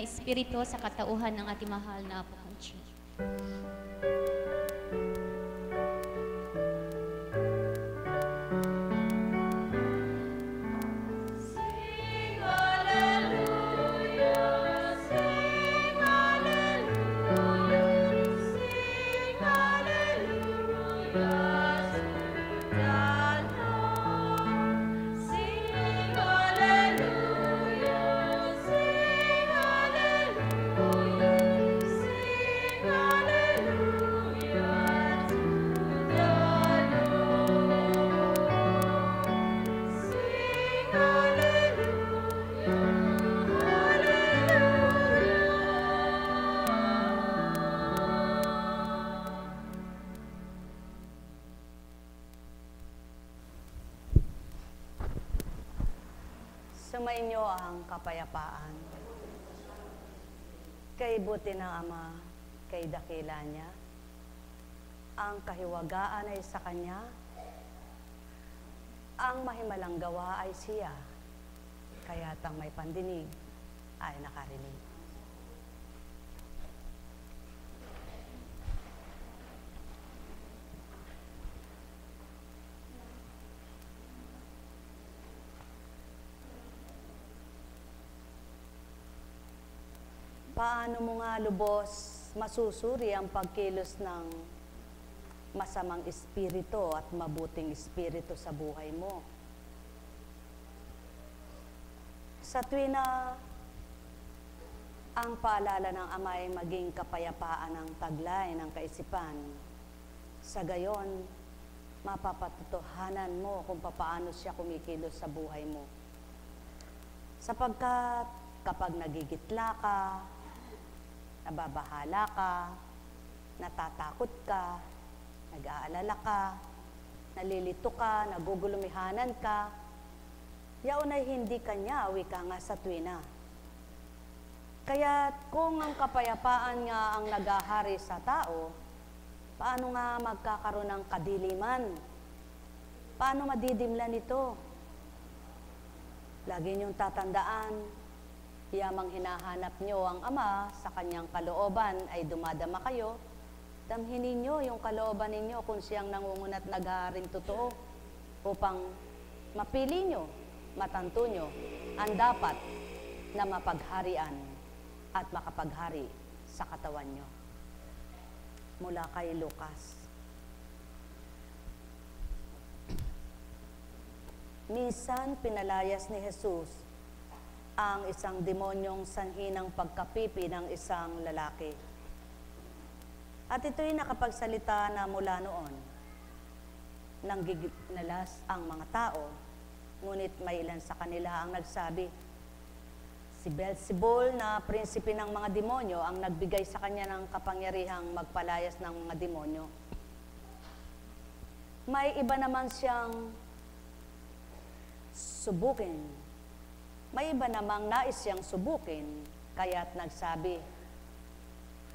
Espiritu sa katauhan ng ating mahal na Apo kong Diyos. Sumainyo ang kapayapaan. Kay buti ng Ama, kay dakila niya, ang kahiwagaan ay sa Kanya, ang mahimalang gawa ay siya, kaya't ang may pandinig ay nakarinig. Paano mo nga lubos masusuri ang pagkilos ng masamang espiritu at mabuting espiritu sa buhay mo? Sa tuwing na ang paalala ng Ama ay maging kapayapaan ng taglay ng kaisipan, sa gayon, mapapatutuhanan mo kung paano siya kumikilos sa buhay mo. Sapagkat kapag nagigitla ka, nababahala ka, natatakot ka, nag-aalala ka, nalilito ka, nagugulumihanan ka, yaon ay hindi kanya, wika nga sa tuwina. Kaya kung ang kapayapaan nga ang nagahari sa tao, paano nga magkakaroon ng kadiliman? Paano madidimlan ito? Lagi niyong tatandaan, yamang hinahanap nyo ang Ama sa kanyang kalooban ay dumadama kayo, damhin ninyo yung kalooban ninyo kung siyang nangungunat naghaharing totoo upang mapili nyo, matanto nyo ang dapat na mapagharian at makapaghari sa katawan nyo. Mula kay Lucas. Minsan pinalayas ni Jesus ang isang demonyong sanhi ng pagkapipi ng isang lalaki. At ito'y nakapagsalita na mula noon. Nanggiginalas ang mga tao, ngunit may ilan sa kanila ang nagsabi, si Beelzebul na prinsipe ng mga demonyo ang nagbigay sa kanya ng kapangyarihang magpalayas ng mga demonyo. May iba naman siyang subukin. May iba namang nais siyang subukin, kaya't nagsabi,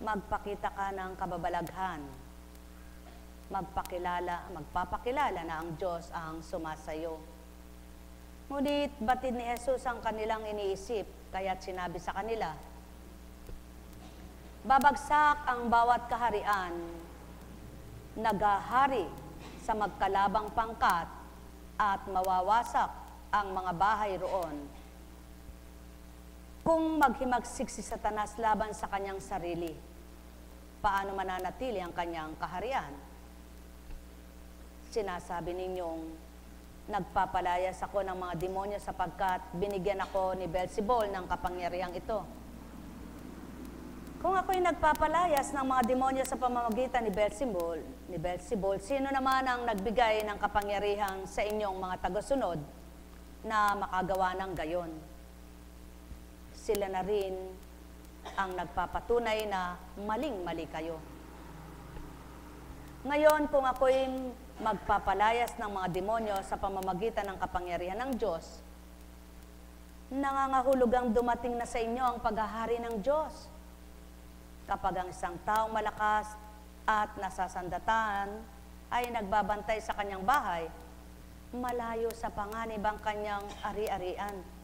magpakita ka ng kababalaghan, magpapakilala na ang Diyos ang sumasayo. Ngunit batid ni Jesus ang kanilang iniisip, kaya't sinabi sa kanila, babagsak ang bawat kaharian, nagahari sa magkalabang pangkat at mawawasak ang mga bahay roon. Kung maghimagsik si Satanas laban sa kanyang sarili, paano mananatili ang kanyang kaharian? Sinasabi ninyong, nagpapalayas ako ng mga demonyo sapagkat binigyan ako ni Beelzebul ng kapangyarihang ito. Kung ako'y nagpapalayas ng mga demonyo sa pamamagitan ni Beelzebul, sino naman ang nagbigay ng kapangyarihang sa inyong mga tagasunod na makagawa ng gayon? Sila na rin ang nagpapatunay na maling-mali kayo. Ngayon, kung ako'y magpapalayas ng mga demonyo sa pamamagitan ng kapangyarihan ng Diyos, nangangahulog ang dumating na sa inyo ang paghahari ng Diyos. Kapag ang isang taong malakas at nasasandatan ay nagbabantay sa kanyang bahay, malayo sa panganib ang kanyang ari-arian.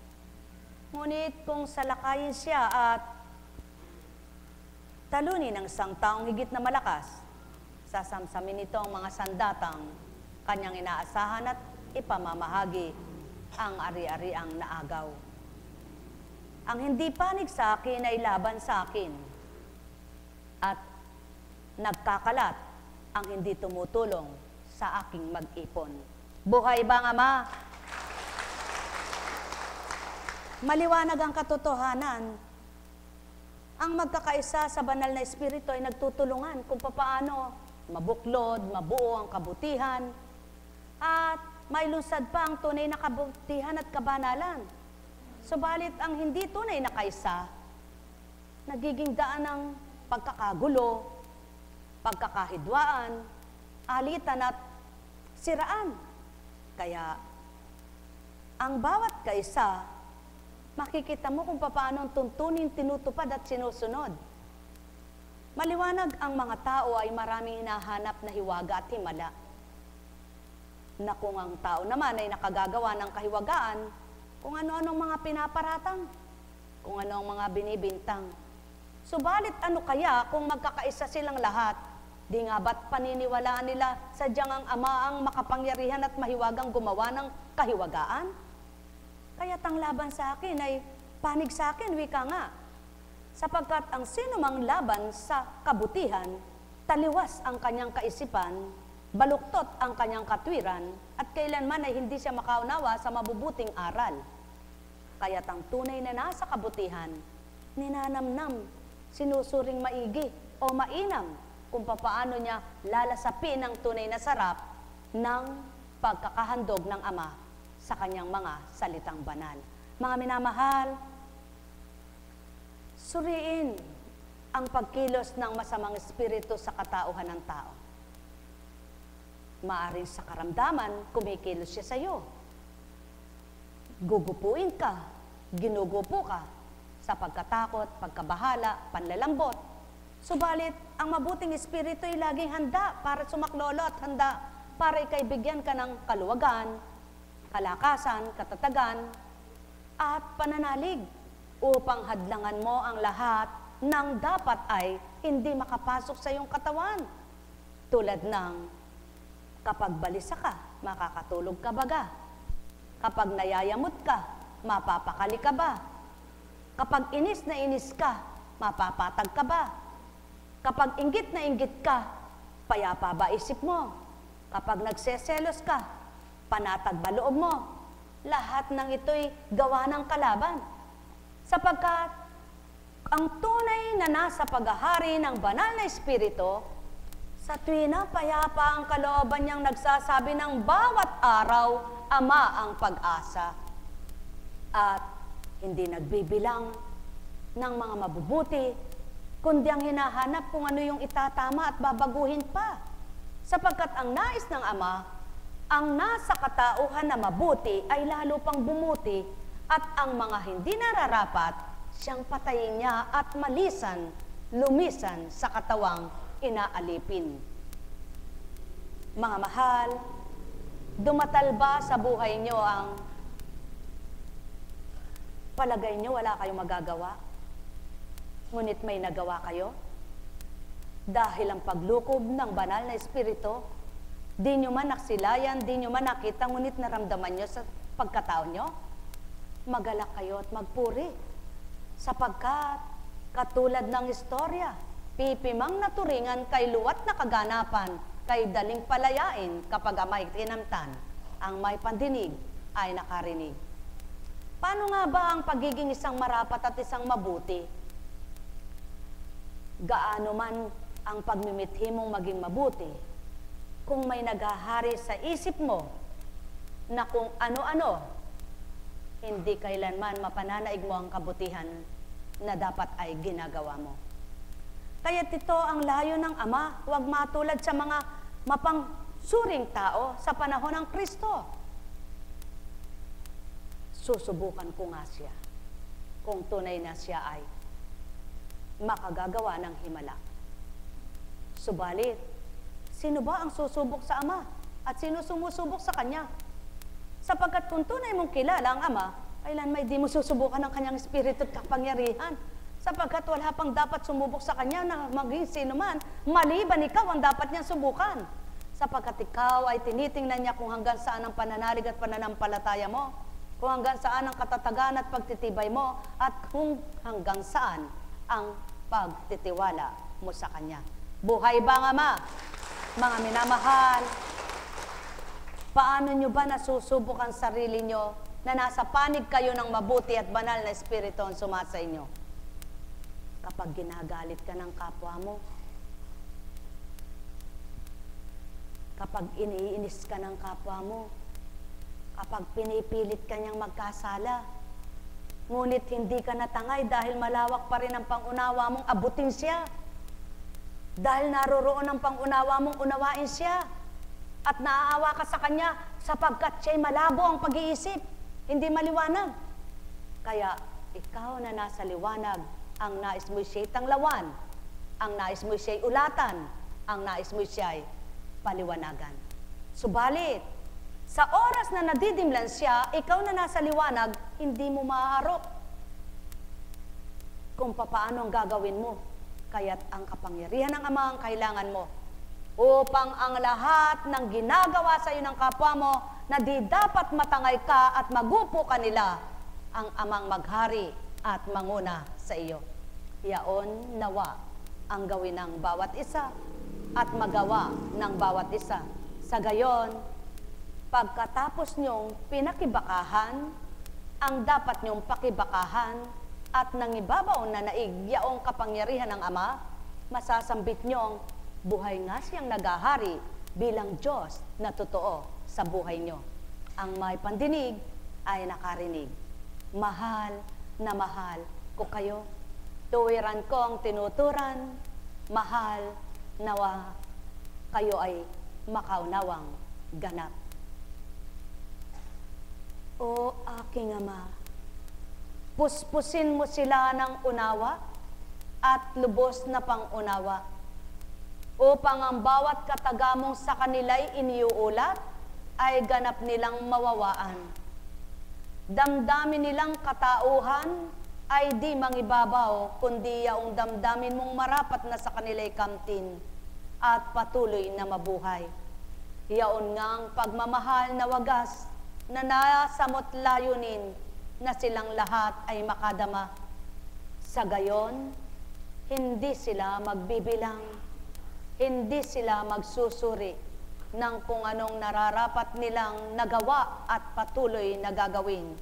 Ngunit kung salakayin siya at talunin ng isang taong higit na malakas, sasamsamin nito ang mga sandatang kanyang inaasahan at ipamamahagi ang ari-ariang naagaw. Ang hindi panig sa akin ay laban sa akin, at nagkakalat ang hindi tumutulong sa aking mag-ipon. Buhay bang Ama? Maliwanag ang katotohanan. Ang magkakaisa sa banal na espiritu ay nagtutulungan kung paano mabuklod, mabuo ang kabutihan, at mailunsad pa ang tunay na kabutihan at kabanalan. Subalit ang hindi tunay na kaisa, nagiging daan ng pagkakagulo, pagkakahidwaan, alitan at siraan. Kaya ang bawat kaisa, makikita mo kung paano ang tuntunin tinutupad at sinusunod. Maliwanag ang mga tao ay maraming hinahanap na hiwaga at himala. Na kung ang tao naman ay nakagagawa ng kahiwagaan, kung ano-anong mga pinaparatang, kung ano ang mga binibintang. Subalit ano kaya kung magkakaisa silang lahat, di nga ba't paniniwalaan nila sadyang ang Ama ang makapangyarihan at mahiwagang gumawa ng kahiwagaan? Kaya't ang laban sa akin ay panig sa akin, wika nga. Sapagkat ang sinumang laban sa kabutihan, taliwas ang kanyang kaisipan, baluktot ang kanyang katwiran, at kailanman ay hindi siya makaunawa sa mabubuting aral. Kaya't ang tunay na nasa kabutihan, ninanamnam, sinusuring maigi o mainam kung papaano niya lalasapin ang tunay na sarap ng pagkakahandog ng Ama sa kanyang mga salitang banal. Mga minamahal, suriin ang pagkilos ng masamang espiritu sa katauhan ng tao. Maaring sa karamdaman, kumikilos siya sa iyo. Gugupuin ka, ginugupo ka, sa pagkatakot, pagkabahala, panlalambot. Subalit, ang mabuting espiritu ay laging handa para sumaklolo at handa para ikaibigyan ka ng kaluwagan, kalakasan, katatagan, at pananalig upang hadlangan mo ang lahat ng dapat ay hindi makapasok sa iyong katawan. Tulad ng kapag balisa ka, makakatulog ka baga? Kapag nayayamot ka, mapapakali ka ba? Kapag inis na inis ka, mapapatag ka ba? Kapag inggit na inggit ka, payapa ba isip mo? Kapag nagseselos ka, panatag ba loob mo? Lahat ng ito'y gawa ng kalaban. Sapagkat ang tunay na nasa paghahari ng banal na espiritu, sa tuwing na payapa ang kalooban niyang nagsasabi ng bawat araw, Ama ang pag-asa. At hindi nagbibilang ng mga mabubuti, kundi ang hinahanap kung ano yung itatama at babaguhin pa. Sapagkat ang nais ng Ama, ang nasa katauhan na mabuti ay lalo pang bumuti, at ang mga hindi nararapat, siyang patayin niya at malisan, lumisan sa katawang inaalipin. Mga mahal, dumatal ba sa buhay nyo ang palagay nyo wala kayong magagawa? Ngunit may nagawa kayo? Dahil ang paglukob ng banal na espiritu, di nyo man naksilayan, di nyo man nakita, ngunit naramdaman nyo sa pagkatao nyo? Magalak kayo at magpuri, sapagkat katulad ng istorya, pipimang naturingan kay luwat na kaganapan, kay daling palayain kapag may tinamtan, ang may pandinig ay nakarinig. Paano nga ba ang pagiging isang marapat at isang mabuti? Gaano man ang pagmimithi mong maging mabuti, kung may naghahari sa isip mo na kung ano-ano, hindi kailanman mapananaig mo ang kabutihan na dapat ay ginagawa mo. Kaya't ito ang layo ng Ama, huwag matulad sa mga mapangsuring tao sa panahon ng Kristo. Susubukan ko nga siya kung tunay na siya ay makagagawa ng himala. Subalit, sino ba ang susubok sa Ama at sino sumusubok sa Kanya? Sapagkat kung tunay mong kilala ang Ama, kailan may di mo susubukan ng Kanyang espiritu at kapangyarihan. sapagkat wala pang dapat sumubok sa kanya na maging sino man, maliban ikaw ang dapat niyang subukan. Sapagkat ikaw ay tinitingnan niya kung hanggang saan ang pananalig at pananampalataya mo, kung hanggang saan ang katatagan at pagtitibay mo, at kung hanggang saan ang pagtitiwala mo sa Kanya. Buhay ba nga, Ama? Mga minamahal, paano nyo ba nasusubok ang sarili nyo na nasa panig kayo ng mabuti at banal na espiritu ang sumasa inyo? Kapag ginagalit ka ng kapwa mo, kapag iniinis ka ng kapwa mo, kapag pinipilit ka niyang magkasala, ngunit hindi ka natangay dahil malawak pa rin ang pangunawa mong abutin siya. Dahil naroroon ang pangunawa mong unawain siya. At naaawa ka sa kanya sapagkat siya'y malabo ang pag-iisip, hindi maliwanag. Kaya ikaw na nasa liwanag, ang nais mo'y siya'y tanglawan, ang nais mo'y siya'y ulatan, ang nais mo'y siya'y paliwanagan. Subalit, sa oras na nadidimlan siya, ikaw na nasa liwanag, hindi mo maaarok kung papaano ang gagawin mo. Kaya't ang kapangyarihan ng Ama ang kailangan mo upang ang lahat ng ginagawa sa iyo ng kapwa mo na di dapat matangay ka at magupo ka nila, ang Amang maghari at manguna sa iyo. Yaon nawa ang gawin ng bawat isa at magawa ng bawat isa. Sa gayon, pagkatapos niyong pinakibakahan, ang dapat niyong pakibakahan at nangibabaw na naig yaong kapangyarihan ng Ama, masasambit niyong buhay nga siyang nagahari bilang Diyos na totoo sa buhay niyo. Ang may pandinig ay nakarinig. Mahal na mahal ko kayo. Tuwiran ko ang tinuturan, mahal nawa kayo ay makaunawang ganap. O aking Ama, puspusin mo sila ng unawa at lubos na pangunawa upang ang bawat katagamong sa kanila'y iniuulat ay ganap nilang mawawaan. Damdamin nilang katauhan ay di mangibabaw, kundi yaong damdamin mong marapat na sa kanila'y kamtin at patuloy na mabuhay. Yaon ngang pagmamahal na wagas na nasamot layunin na silang lahat ay makadama. Sa gayon, hindi sila magbibilang, hindi sila magsusuri ng kung anong nararapat nilang nagawa at patuloy na gagawin,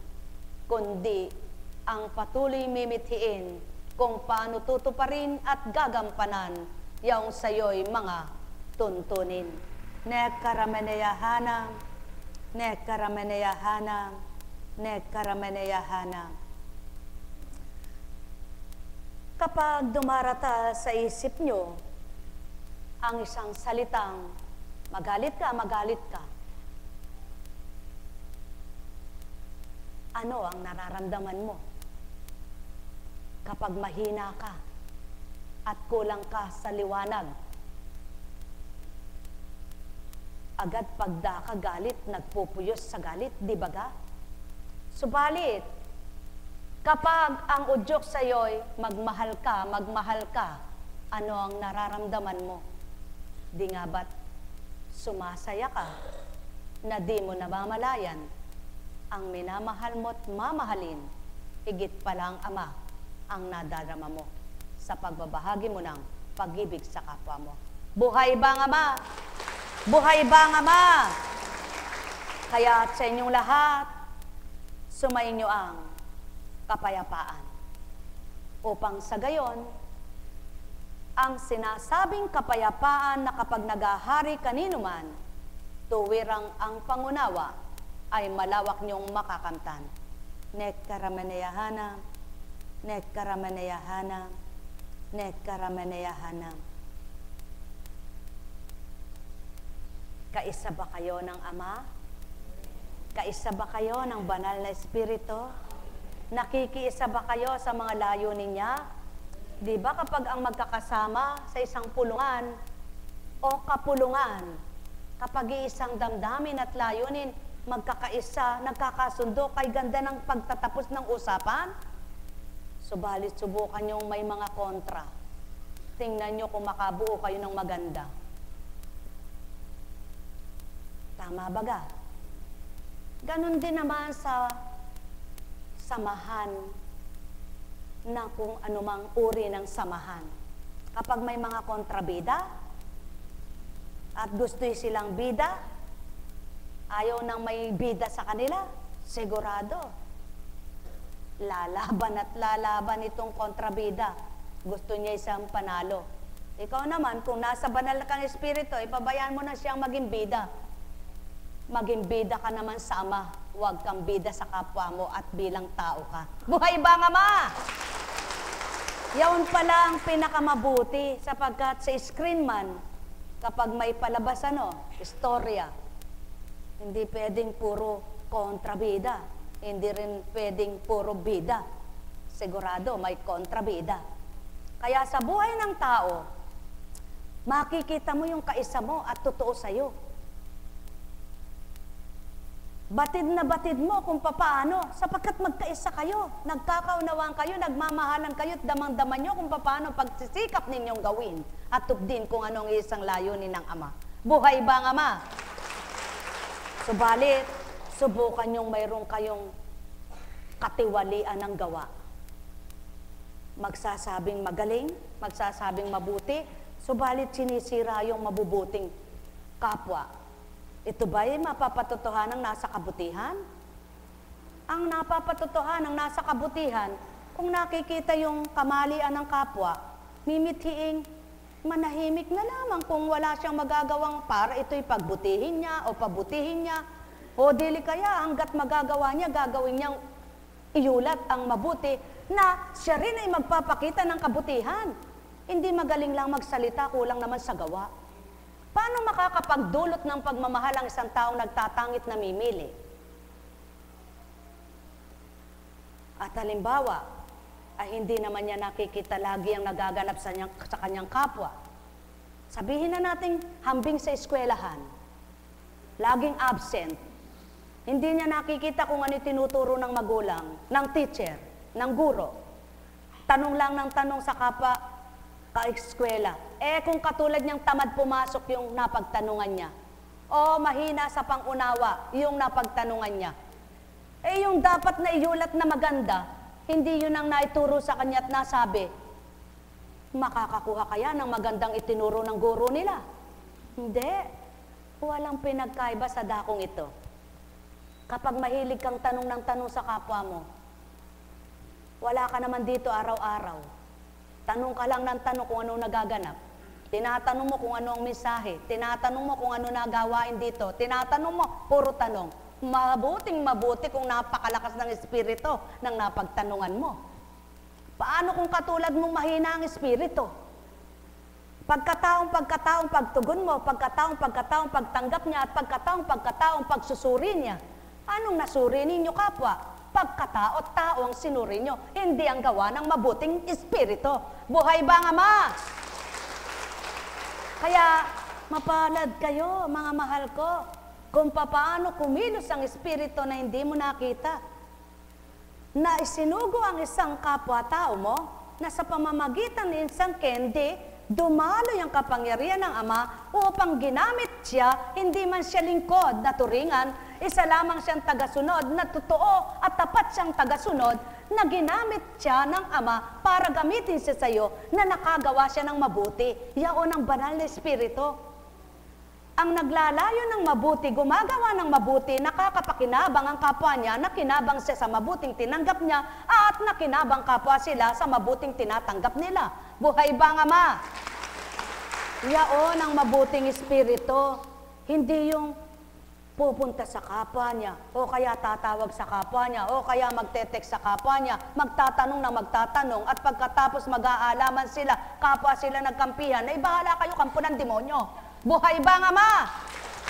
kundi ang patuloy mimithiin kung paano tutuparin at gagampanan yaong sayo'y mga tuntunin. Nekarameneyahanam, nekarameneyahanam, nekarameneyahanam. Kapag dumaratal sa isip nyo ang isang salitang magalit ka, magalit ka, ano ang nararamdaman mo? Kapag mahina ka at kulang ka sa liwanag, agad pagda ka galit, nagpupuyos sa galit, di ba ga? Subalit, kapag ang udyok sa'yo'y magmahal ka, ano ang nararamdaman mo? Di nga ba't sumasaya ka na di mo namamalayan ang minamahal mo't mamahalin, higit pala ang Ama ang nadarama mo sa pagbabahagi mo ng pag-ibig sa kapwa mo. Buhay ba ang Ama? Buhay ba ang Ama? Kaya sa inyong lahat, sumainyo ang kapayapaan. Upang sa gayon, ang sinasabing kapayapaan na kapag nagahari kanino man, tuwirang ang pangunawa ay malawak niyong makakamtan. Nekarameneyahanam, nekarameneyahanam, nekarameneyahanam. Kaisa ba kayo ng Ama? Kaisa ba kayo ng banal na Espiritu? Nakikiisa ba kayo sa mga layunin niya? Di ba kapag ang magkakasama sa isang pulungan o kapulungan, kapag iisang damdamin at layunin, magkakaisa, nagkakasundo, kay ganda ng pagtatapos ng usapan? Subalit subukan nyo may mga kontra. Tingnan nyo kung makabuo kayo ng maganda. Tama baga? Ganon din naman sa samahan na kung anumang uri ng samahan. Kapag may mga kontrabida at gusto silang bida, ayaw nang may bida sa kanila, sigurado. Lalaban at lalaban itong kontrabida. Gusto niya isang panalo. Ikaw naman, kung nasa banal kang espiritu, ipabayaan mo na siyang maging bida. Maging bida ka naman sa Ama. Huwag kang bida sa kapwa mo at bilang tao ka. Buhay ba nga ma? Yaon pala ang pinakamabuti sapagkat sa screen man, kapag may palabas istorya, hindi pwedeng puro kontrabida. Hindi rin pwedeng puro bida. Sigurado may kontrabida. Kaya sa buhay ng tao, makikita mo yung kaisa mo at totoo sa'yo. Batid na batid mo kung papaano, sapagkat magkaisa kayo, nagkakaunawaan kayo, nagmamahalan kayo, at damang-daman nyo kung papaano pagsisikap ninyong gawin at tupdin kung anong isang layunin ng Ama. Buhay ba ang Ama? Subalit, subukan yung mayroon kayong katiwalian ng gawa. Magsasabing magaling, magsasabing mabuti, subalit sinisira yung mabubuting kapwa. Ito ba'y mapapatotohanan ng nasa kabutihan? Ang napapatotohanan ng nasa kabutihan, kung nakikita yung kamalian ng kapwa, mimithiing manahimik na lamang kung wala siyang magagawang para ito'y pagbutihin niya o pabutihin niya. O dili kaya hanggat magagawa niya, gagawin niyang iulat ang mabuti na siya rin ay magpapakita ng kabutihan. Hindi magaling lang magsalita, kulang naman sa gawa. Paano makakapagdulot ng pagmamahal ang isang taong nagtatangit na mimili? At halimbawa, ay hindi naman niya nakikita lagi ang nagaganap sa kanyang kapwa. Sabihin na natin hambing sa eskwelahan, laging absent, hindi niya nakikita kung ano tinuturo ng magulang, ng teacher, ng guro. Tanong lang ng tanong sa kapwa ka-eskwela. Kung katulad niyang tamad pumasok yung napagtanungan niya, o mahina sa pangunawa yung napagtanungan niya, yung dapat na iulat na maganda, hindi yun ang naituro sa kanya at nasabi, makakakuha kaya ng magandang itinuro ng guro nila? Hindi. Walang pinagkaiba sa dakong ito. Kapag mahilig kang tanong ng tanong sa kapwa mo, wala ka naman dito araw-araw. Tanong ka lang ng tanong kung anong nagaganap. Tinatanong mo kung ano ang mensahe. Tinatanong mo kung ano nagawain dito. Tinatanong mo, puro tanong. Mabuting mabuti kung napakalakas ng espiritu ng napagtanungan mo. Paano kung katulad mong mahina ang espiritu? Pagkataong pagtugon mo, pagkataong pagtanggap niya, at pagkataong pagsusuri niya. Anong nasuri ninyo kapwa? Pagkatao-tao ang sinuri nyo, hindi ang gawa ng mabuting espiritu. Buhay ba ang Ama? Kaya mapalad kayo, mga mahal ko, kung paano kumilos ang espiritu na hindi mo nakita. Na isinugo ang isang kapwa-tao mo, na sa pamamagitan ng isang kendi, dumaloy ang kapangyarihan ng Ama upang ginamit siya, hindi man siya lingkod na turingan, isa lamang siyang tagasunod na totoo at tapat siyang tagasunod na ginamit siya ng Ama para gamitin siya sa iyo na nakagawa siya ng mabuti. Yaon ang banal na espiritu. Ang naglalayo ng mabuti, gumagawa ng mabuti, nakakapakinabang ang kapwa niya, nakinabang siya sa mabuting tinanggap niya, at nakinabang kapwa sila sa mabuting tinatanggap nila. Buhay ba ang Ama? Yaon ang mabuting espiritu. Hindi yung pupunta sa kapwa niya, o kaya tatawag sa kapwa niya, o kaya magte-text sa kapwa niya, magtatanong na magtatanong, at pagkatapos mag-aalaman sila, kapwa sila nagkampihan, ay bahala kayo, kampo ng demonyo. Buhay ba ang Ama?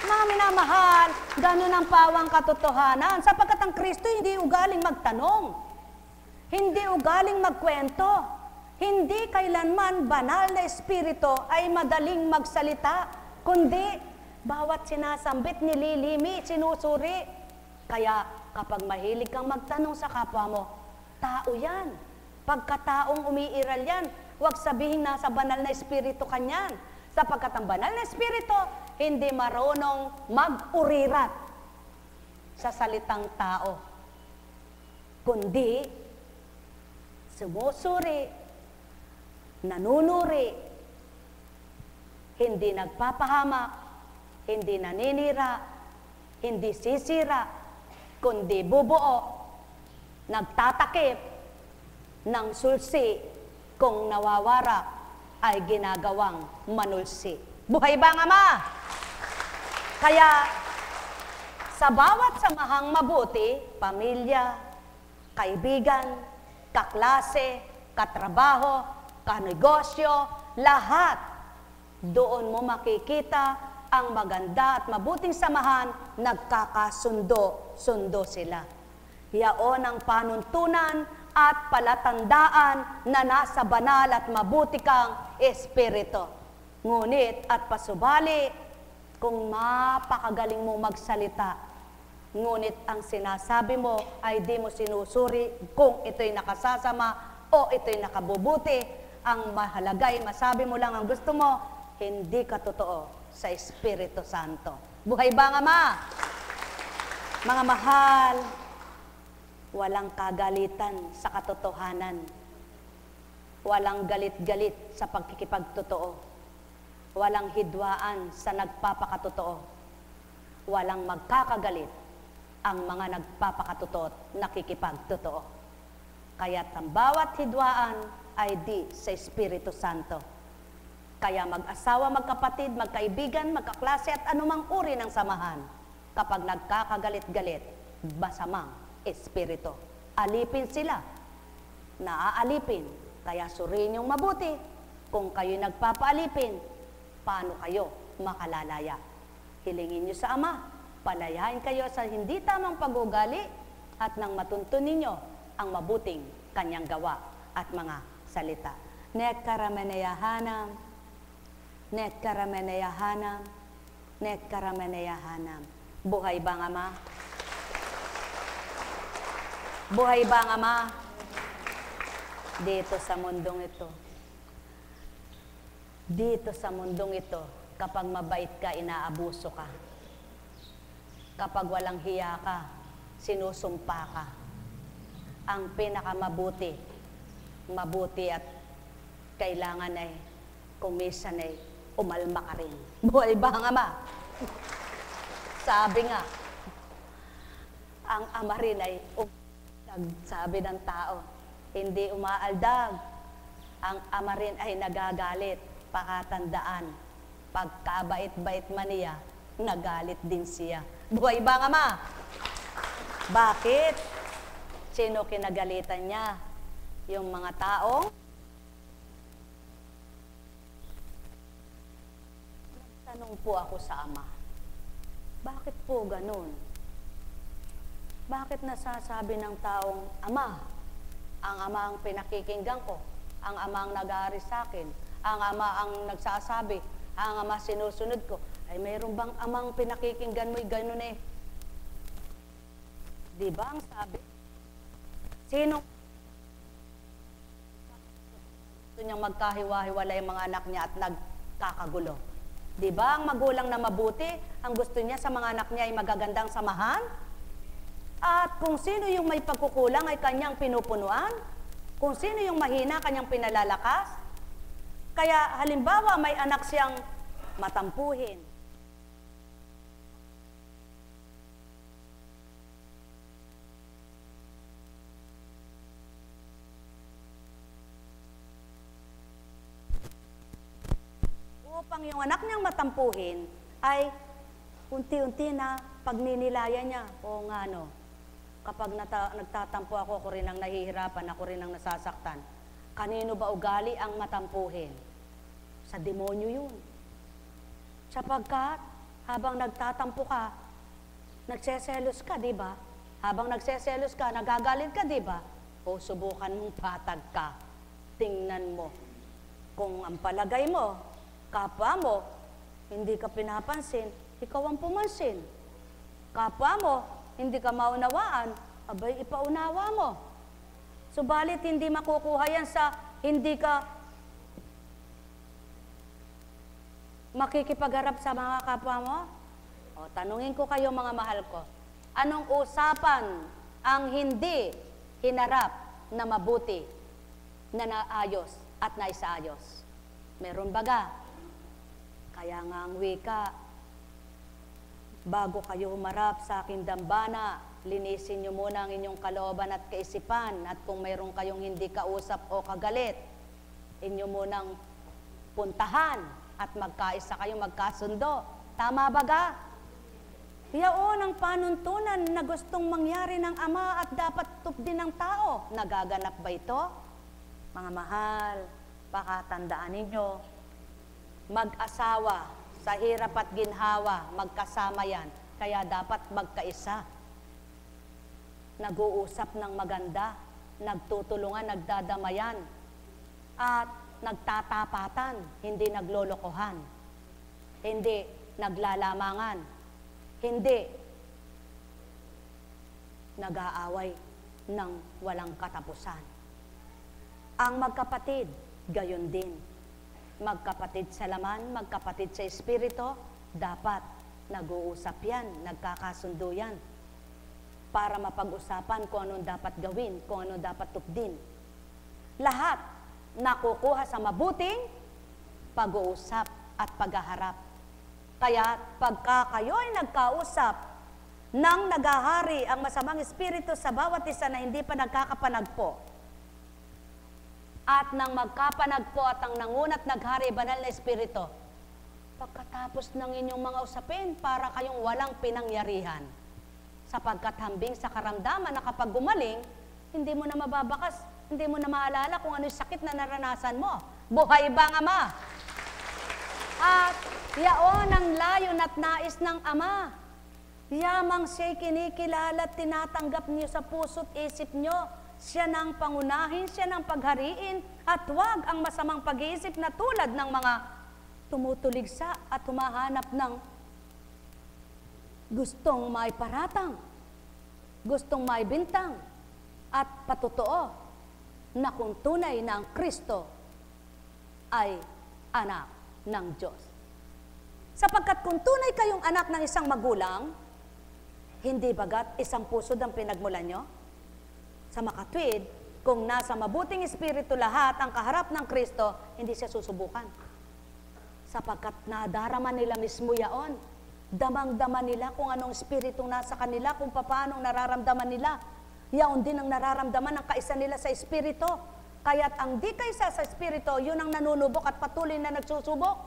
Mga minamahal, ganun ang pawang katotohanan, sapagkat ang Kristo hindi ugaling magtanong, hindi ugaling magkwento, hindi kailanman banal na espiritu ay madaling magsalita, kundi bawat sinasambit, nililimi, sinusuri. Kaya kapag mahilig kang magtanong sa kapwa mo, tao yan. Pagkataong umiiral yan, huwag sabihin nasa banal na espiritu kanyan. Sapagkat ang banal na espiritu, hindi marunong mag-urirat sa salitang tao, kundi sumusuri, nanunuri, hindi nagpapahamak, hindi naninira, hindi sisira, kundi bubuo, nagtatakip ng sulsi kung nawawara ay ginagawang manulsi. Buhay ba ang Ama? Kaya sa bawat samahang mabuti, pamilya, kaibigan, kaklase, katrabaho, kanegosyo, lahat, doon mo makikita ang maganda at mabuting samahan, nagkakasundo-sundo sila. Yaon ang panuntunan at palatandaan na nasa banal at mabuti kang espiritu. Ngunit at pasubali, kung mapakagaling mo magsalita, ngunit ang sinasabi mo ay di mo sinusuri kung ito'y nakasasama o ito'y nakabubuti, ang mahalagay, masabi mo lang ang gusto mo, hindi ka totoo sa Espiritu Santo. Buhay ba ang Ama? Mga mahal, walang kagalitan sa katotohanan. Walang galit-galit sa pagkikipagtotoo. Walang hidwaan sa nagpapakatotoo. Walang magkakagalit ang mga nagpapakatotoo at nakikipagtotoo. Kaya't ang bawat hidwaan ay di sa Espiritu Santo. Kaya mag-asawa, magkapatid, magkaibigan, magkaklase at anumang uri ng samahan, kapag nagkakagalit-galit, masamang espiritu. Alipin sila. Naaalipin. Kaya suriin yung mabuti. Kung kayo nagpapaalipin, paano kayo makalalaya? Hilingin nyo sa Ama. Palayain kayo sa hindi tamang pag-ugali at nang matuntun ninyo ang mabuting kanyang gawa at mga salita. Net karameneyahanam, net karameneyahanam, net karameneyahanam. Buhay ba ang Ama? Buhay ba ang Ama? Dito sa mundong ito. Dito sa mundong ito, kapag mabait ka, inaabuso ka. Kapag walang hiya ka, sinusumpa ka. Ang pinakamabuti, mabuti at kailangan ay, kung minsan ay, umalma ka rin. Buhay ba ang Ama? Sabi nga, ang Ama rin ay, sabi ng tao, hindi umaaldag. Ang Ama rin ay nagagalit, pakatandaan. Pagkabait-bait man niya, nagalit din siya. Buhay ba ang Ama? Bakit? Sino kinagalitan niya? Yung mga taong nagtanong po ako sa Ama, bakit po ganun? Bakit nasasabi ng taong, Ama, ang Ama ang pinakikinggan ko, ang Ama ang nag-aari sa akin, ang Ama ang nagsasabi, ang Ama sinusunod ko, ay mayroon bang Amang pinakikinggan mo'y ganun eh? Di ba ang sabi? Sino gusto niyang magkahiwa-hiwalay ang mga anak niya at nagkakagulo? Di ba ang magulang na mabuti, ang gusto niya sa mga anak niya ay magagandang samahan? At kung sino yung may pagkukulang ay kanyang pinupunuan? Kung sino yung mahina, kanyang pinalalakas? Kaya halimbawa may anak siyang matampuhin. Upang yung anak niyang matampuhin ay unti-unti na pagninilaya niya. O nga no, kapag nagtatampo ako, ako rin ang nahihirapan, ako rin ang nasasaktan. Kanino ba ugali ang matampuhin? Sa demonyo yun. Sapagkat, habang nagtatampo ka, nagseselos ka, di ba? Habang nagseselos ka, nagagalit ka, di ba? O subukan mong patag ka. Tingnan mo. Kung ang palagay mo, kapwa mo, hindi ka pinapansin, ikaw ang pumansin. Kapwa mo, hindi ka maunawaan, abay ipaunawa mo. Subalit hindi makukuha yan sa hindi ka makikipagharap sa mga kapwa mo. O, tanungin ko kayo mga mahal ko, anong usapan ang hindi hinarap na mabuti, na naayos at naisaayos? Meron baga? Kaya nga ang wika, bago kayo humarap sa aking dambana, linisin nyo muna ang inyong kalooban at kaisipan, at kung mayroon kayong hindi kausap o kagalit, inyo munang puntahan at magkaisa kayo, magkasundo. Tama baga? Yaon ang panuntunan na gustong mangyari ng Ama at dapat tupdin ng tao. Nagaganap ba ito? Mga mahal, pakatandaan ninyo, mag-asawa, sa hirap at ginhawa, magkasama yan. Kaya dapat magkaisa. Nag-uusap ng maganda, nagtutulungan, nagdadamayan, at nagtatapatan, hindi naglolokohan, hindi naglalamangan, hindi nag-aaway ng walang katapusan. Ang magkapatid, gayon din. Magkapatid sa laman, magkapatid sa espiritu, dapat nag-uusap yan, nagkakasundo yan, para mapag-usapan kung anong dapat gawin, kung anong dapat tupdin. Lahat nakukuha sa mabuting pag-uusap at paghaharap. Kaya pagka kayo'y nagkausap nang naghahari ang masamang espiritu sa bawat isa na hindi pa nagkakapanagpo, at nang magkapanagpo at ang nangunat naghari banal na espiritu, pagkatapos ng inyong mga usapin, para kayong walang pinangyarihan. Sapagkat hambing sa karamdaman na kapag gumaling, hindi mo na mababakas, hindi mo na maalala kung ano yung sakit na naranasan mo. Buhay bang Ama? At yaon ang layon at nais ng Ama. Yamang siya'y kinikilala at tinatanggap niyo sa puso't isip niyo. Siya nang pangunahin, siya nang paghariin, at huwag ang masamang pag-iisip na tulad ng mga tumutuligsa at humahanap ng gustong maiparatang, gustong maibintang, at patotoo na kung tunay na ang Kristo ay anak ng Diyos. Sapagkat kung tunay kayong anak ng isang magulang, hindi bagat isang puso ang pinagmulan nyo? Sa makatwid, kung nasa mabuting espiritu lahat ang kaharap ng Kristo, hindi siya susubukan. Sapagkat nadarama nila mismo yaon. Damang-dama nila kung anong espiritong nasa kanila, kung paano nararamdaman nila. Yaon din ang nararamdaman ng kaisa nila sa espiritu. Kaya't ang di kaisa sa espiritu, yun ang nanunubok at patuloy na nagsusubok.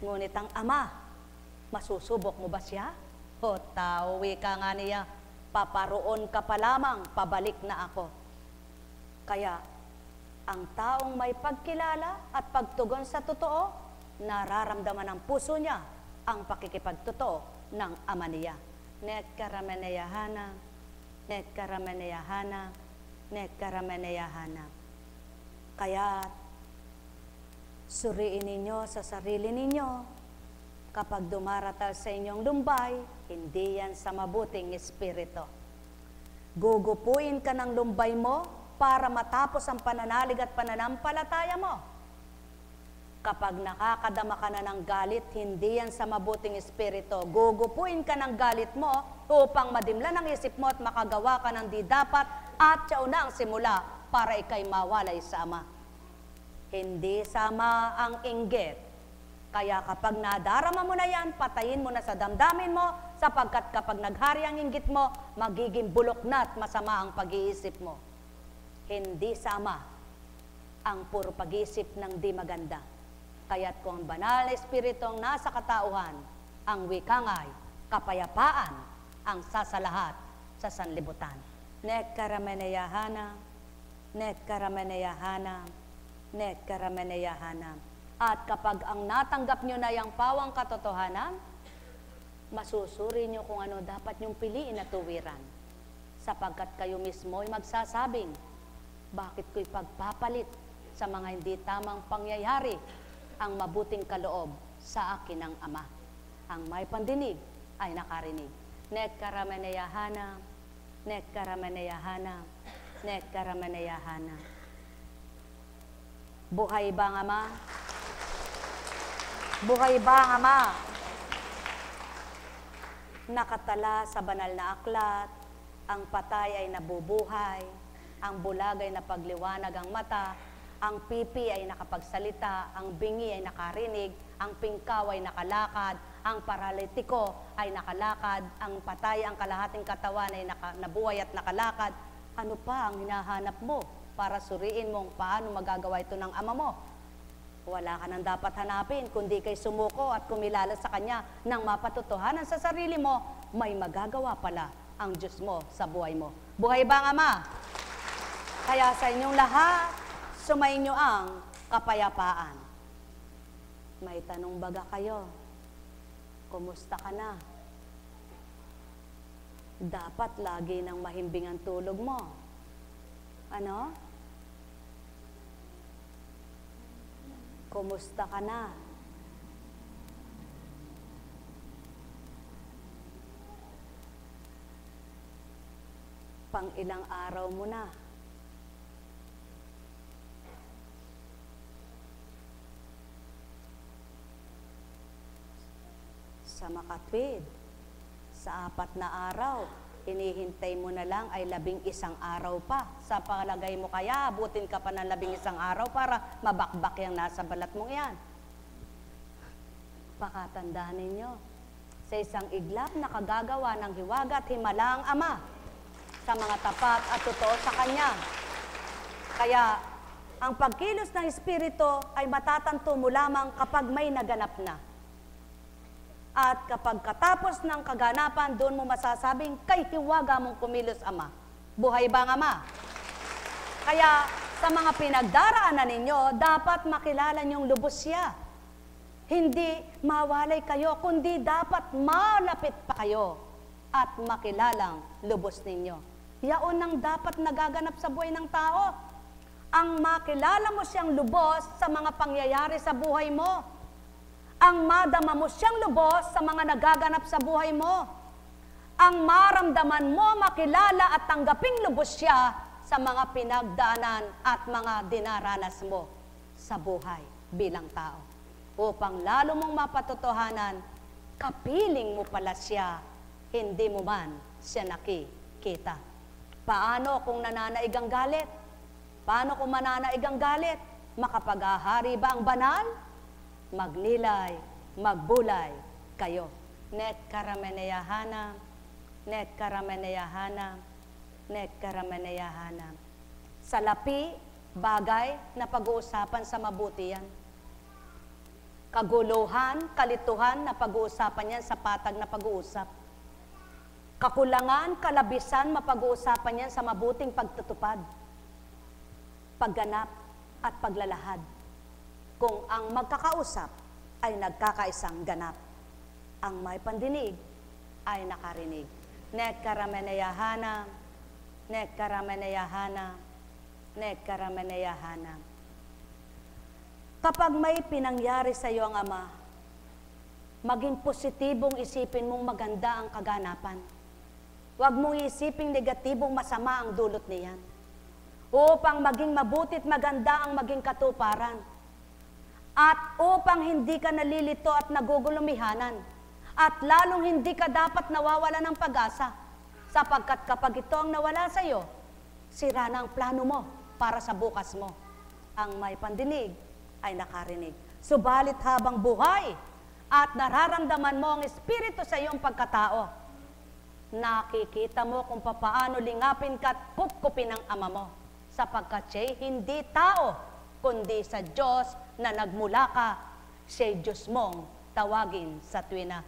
Ngunit ang Ama, masusubok mo ba siya? O tao, wika nga niya, paparoon ka pa lamang, pabalik na ako. Kaya, ang taong may pagkilala at pagtugon sa totoo, nararamdaman ng puso niya ang pakikipagtotoo ng Ama niya. Netkarameneyahana, netkarameneyahana, netkarameneyahana. Kaya, suriin ninyo sa sarili ninyo, kapag dumaratal sa inyong lumbay, hindi yan sa mabuting espiritu. Gugupuin ka ng lumbay mo para matapos ang pananalig at pananampalataya mo. Kapag nakakadama ka na ng galit, hindi yan sa mabuting espiritu. Gugupuin ka ng galit mo upang madimla ng isip mo at makagawa ka ng di dapat, at siya una ang simula para ikay mawalay sa Ama. Hindi sama ang inggit. Kaya kapag nadarama mo na yan, patayin mo na sa damdamin mo, sapagkat kapag naghari ang inggit mo, magiging bulok na at masama ang pag-iisip mo. Hindi sama ang puro pag-iisip ng di maganda. Kaya't kung ang banal na espiritu ang nasa katauhan, ang wikangay, kapayapaan, ang sasalahat sa sanlibutan. Netkarameneyahana, netkarameneyahana, netkarameneyahana. At kapag ang natanggap nyo na yung pawang katotohanan, masusuri nyo kung ano dapat nyong piliin na tuwiran. Sapagkat kayo mismo ay magsasabing, bakit ko'y pagpapalit sa mga hindi tamang pangyayari ang mabuting kaloob sa akin ng Ama. Ang may pandinig ay nakarinig. Netkarameneyahana, netkarameneyahana, Nek karamanayahana. Buhay ba ang Ama? Buhay ba ang Ama? Nakatala sa banal na aklat, ang patay ay nabubuhay, ang bulag ay napagliwanag ang mata, ang pipi ay nakapagsalita, ang bingi ay nakarinig, ang pingkaw ay nakalakad, ang paralitiko ay nakalakad, ang patay, ang kalahating katawan ay nabuhay at nakalakad. Ano pa ang hinahanap mo para suriin mong paano magagawa ito ng Ama mo? Wala ka nang dapat hanapin, kundi kay sumuko at kumilala sa Kanya ng mapatotohanan sa sarili mo, may magagawa pala ang Diyos mo sa buhay mo. Buhay ba ang Ama? Kaya sa inyong lahat, sumainyo ang kapayapaan. May tanong baga kayo? Kumusta ka na? Dapat lagi nang mahimbing ang tulog mo. Ano? Kumusta ka na? Pang ilang araw mo na? Sa makatwid, sa 4 na araw, hinihintay mo na lang ay 11 araw pa. Sa palagay mo kaya, abutin ka pa ng 11 araw para mabakbak yung nasa balat mong yan. Pakatandaan ninyo, sa isang iglap na kagagawa ng hiwaga at himala ang Ama sa mga tapat at totoo sa Kanya. Kaya, ang pagkilos ng Espiritu ay matatanto mo lamang kapag may naganap na. At kapag katapos ng kaganapan, doon mo masasabing, kay hiwaga mong kumilos, Ama. Buhay ba ang Ama? Kaya sa mga pinagdaraanan ninyo, dapat makilala niyong lubos siya. Hindi mawalay kayo, kundi dapat malapit pa kayo at makilalang lubos ninyo. Yaon ang dapat nagaganap sa buhay ng tao. Ang makilala mo siyang lubos sa mga pangyayari sa buhay mo. Ang madama mo siyang lubos sa mga nagaganap sa buhay mo. Ang maramdaman mo, makilala at tanggaping lubos siya sa mga pinagdaanan at mga dinaranas mo sa buhay bilang tao. Upang lalo mong mapatotohanan, kapiling mo pala siya, hindi mo man siya nakikita. Paano kung nananaig ang galit? Paano kung mananaig ang galit? Makapag-ahari ba ang banal? Magnilay, magbulay kayo. Nek karameneyahana, nek karameneyahana, nek karameneyahana. Salapi, bagay na pag-uusapan sa mabuti yan. Kaguluhan, kalituhan na pag-uusapan yan sa patag na pag-uusap. Kakulangan, kalabisan, mapag-uusapan yan sa mabuting pagtutupad. Pagganap at paglalahad. Kung ang magkakausap ay nagkakaisang ganap, ang may pandinig ay nakarinig. Nek karameneyahana, nek karameneyahana, nek karameneyahana. Kapag may pinangyari sa iyo ang Ama, maging positibong isipin mong maganda ang kaganapan. Huwag mong isiping negatibong masama ang dulot niyan. Upang maging mabutit maganda ang maging katuparan. At upang hindi ka nalilito at nagugulumihanan. At lalong hindi ka dapat nawawala ng pag-asa. Sapagkat kapag ito ang nawala sa iyo, sira na ang plano mo para sa bukas mo. Ang may pandinig ay nakarinig. Subalit habang buhay at nararamdaman mo ang Espiritu sa iyong pagkatao, nakikita mo kung papaano lingapin ka at kupkupin ang Ama mo. Sapagkat siya'y hindi tao, kundi sa Diyos na nagmula ka, siya'y Diyos mong tawagin sa tuwina.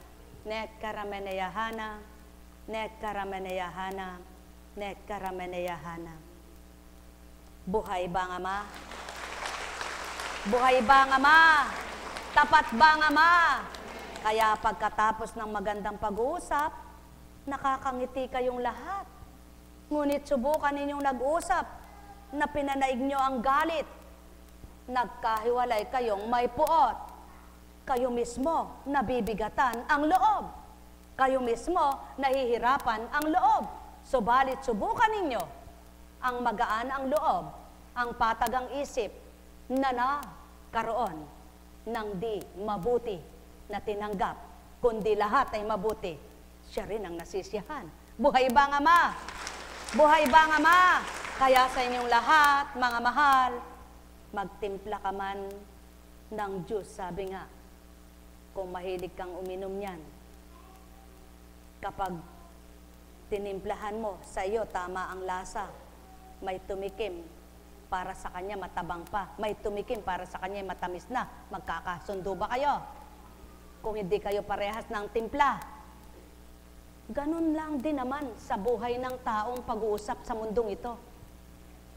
Nek karameneyahana, nek karameneyahana, nek karameneyahana. Buhay ba ang Ama? Buhay ba ang Ama? Tapat ba ang Ama? Kaya pagkatapos ng magandang pag-uusap, nakakangiti kayong lahat. Ngunit subukan ninyong nag-usap na pinanaig nyo ang galit. Nagkahiwalay kayong may puot. Kayo mismo nabibigatan ang loob. Kayo mismo nahihirapan ang loob. Subalit subukan ninyo ang magaan ang loob, ang patag ang isip, na nakaroon ng di mabuti na tinanggap, kundi lahat ay mabuti. Siya rin ang nasisiyahan. Buhay ba ang Ama? Buhay ba ang Ama? Kaya sa inyong lahat, mga mahal, magtimpla ka man ng juice, sabi nga, kung mahilig kang uminom yan. Kapag tinimplahan mo, sa iyo tama ang lasa, may tumikim, para sa kanya matabang pa. May tumikim para sa kanya matamis na. Magkakasundo ba kayo? Kung hindi kayo parehas ng timpla. Ganun lang din naman sa buhay ng taong pag-uusap sa mundong ito.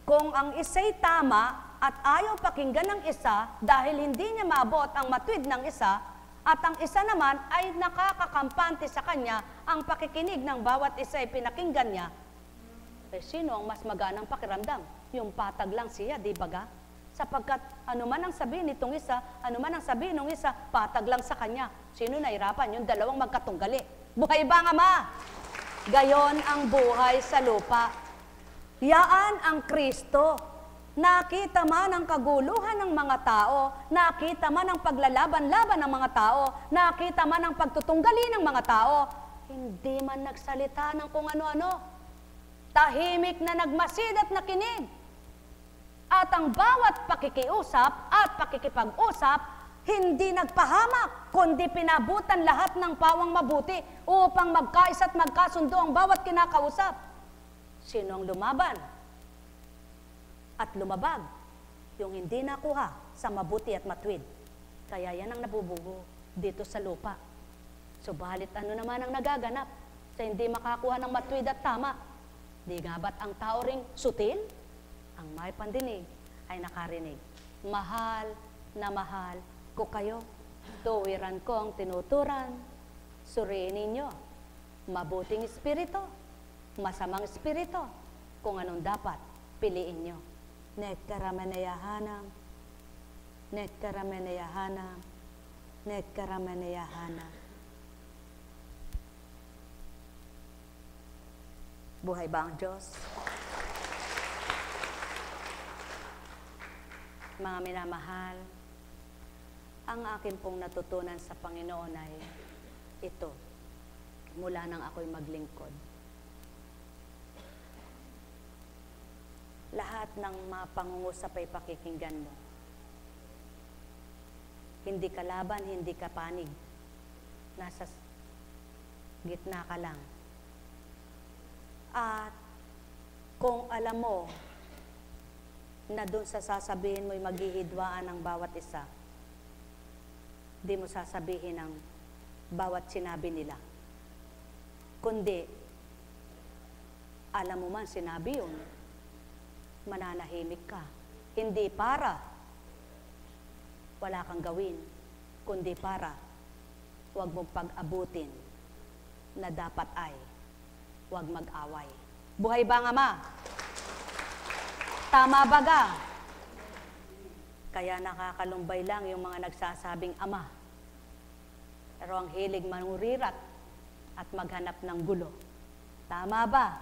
Kung ang isa'y tama at ayaw pakinggan ng isa dahil hindi niya maabot ang matuwid ng isa, at ang isa naman ay nakakakampante sa kanya ang pakikinig ng bawat isa ay pinakinggan niya, eh sino ang mas maganang pakiramdam? Yung patag lang siya, di ba ga? Sapagkat ano man ang sabihin nitong isa, ano man ang sabihin ng isa, patag lang sa kanya. Sino nahirapan? Yung dalawang magkatunggali. Buhay ba ang Ama? Gayon ang buhay sa lupa. Yaan ang Kristo. Nakita man ang kaguluhan ng mga tao, nakita man ang paglalaban-laban ng mga tao, nakita man ang pagtutunggali ng mga tao, hindi man nagsalita ng kung ano-ano. Tahimik na nagmasid at nakinig. At ang bawat pakikiusap at pakikipag-usap, hindi nagpahamak, kundi pinabutan lahat ng pawang mabuti upang magkaisa at magkasundo ang bawat kinakausap. Sino ang lumaban? At lumabag, yung hindi nakuha sa mabuti at matuwid. Kaya yan ang nabubugo dito sa lupa. Subalit ano naman ang nagaganap sa hindi makakuha ng matuwid at tama? Di nga ba't ang tao ring sutil? Ang may pandinig ay nakarinig. Mahal na mahal ko kayo. Tuwiran ko ang tinuturan. Suriin ninyo. Mabuting espiritu, masamang espiritu, kung anong dapat piliin nyo. Nekkarameneyahanam, nekkarameneyahanam, nekkarameneyahanam. Buhay ba ang Diyos? Mga minamahal, ang akin pong natutunan sa Panginoon ay ito, mula nang ako'y maglingkod. Lahat ng mga pangungusap ay pakikinggan mo. Hindi ka laban, hindi ka panig. Nasa gitna ka lang. At kung alam mo na doon sa sasabihin mo'y maghihidwaan ang bawat isa, di mo sasabihin ang bawat sinabi nila. Kundi, alam mo man sinabi yun, mananahimik ka. Hindi para wala kang gawin, kundi para huwag mong pag-abutin na dapat ay huwag mag-away. Buhay ba ang Ama? Tama ba ga? Kaya nakakalumbay lang yung mga nagsasabing Ama. Pero ang hilig manurirat at maghanap ng gulo. Tama ba?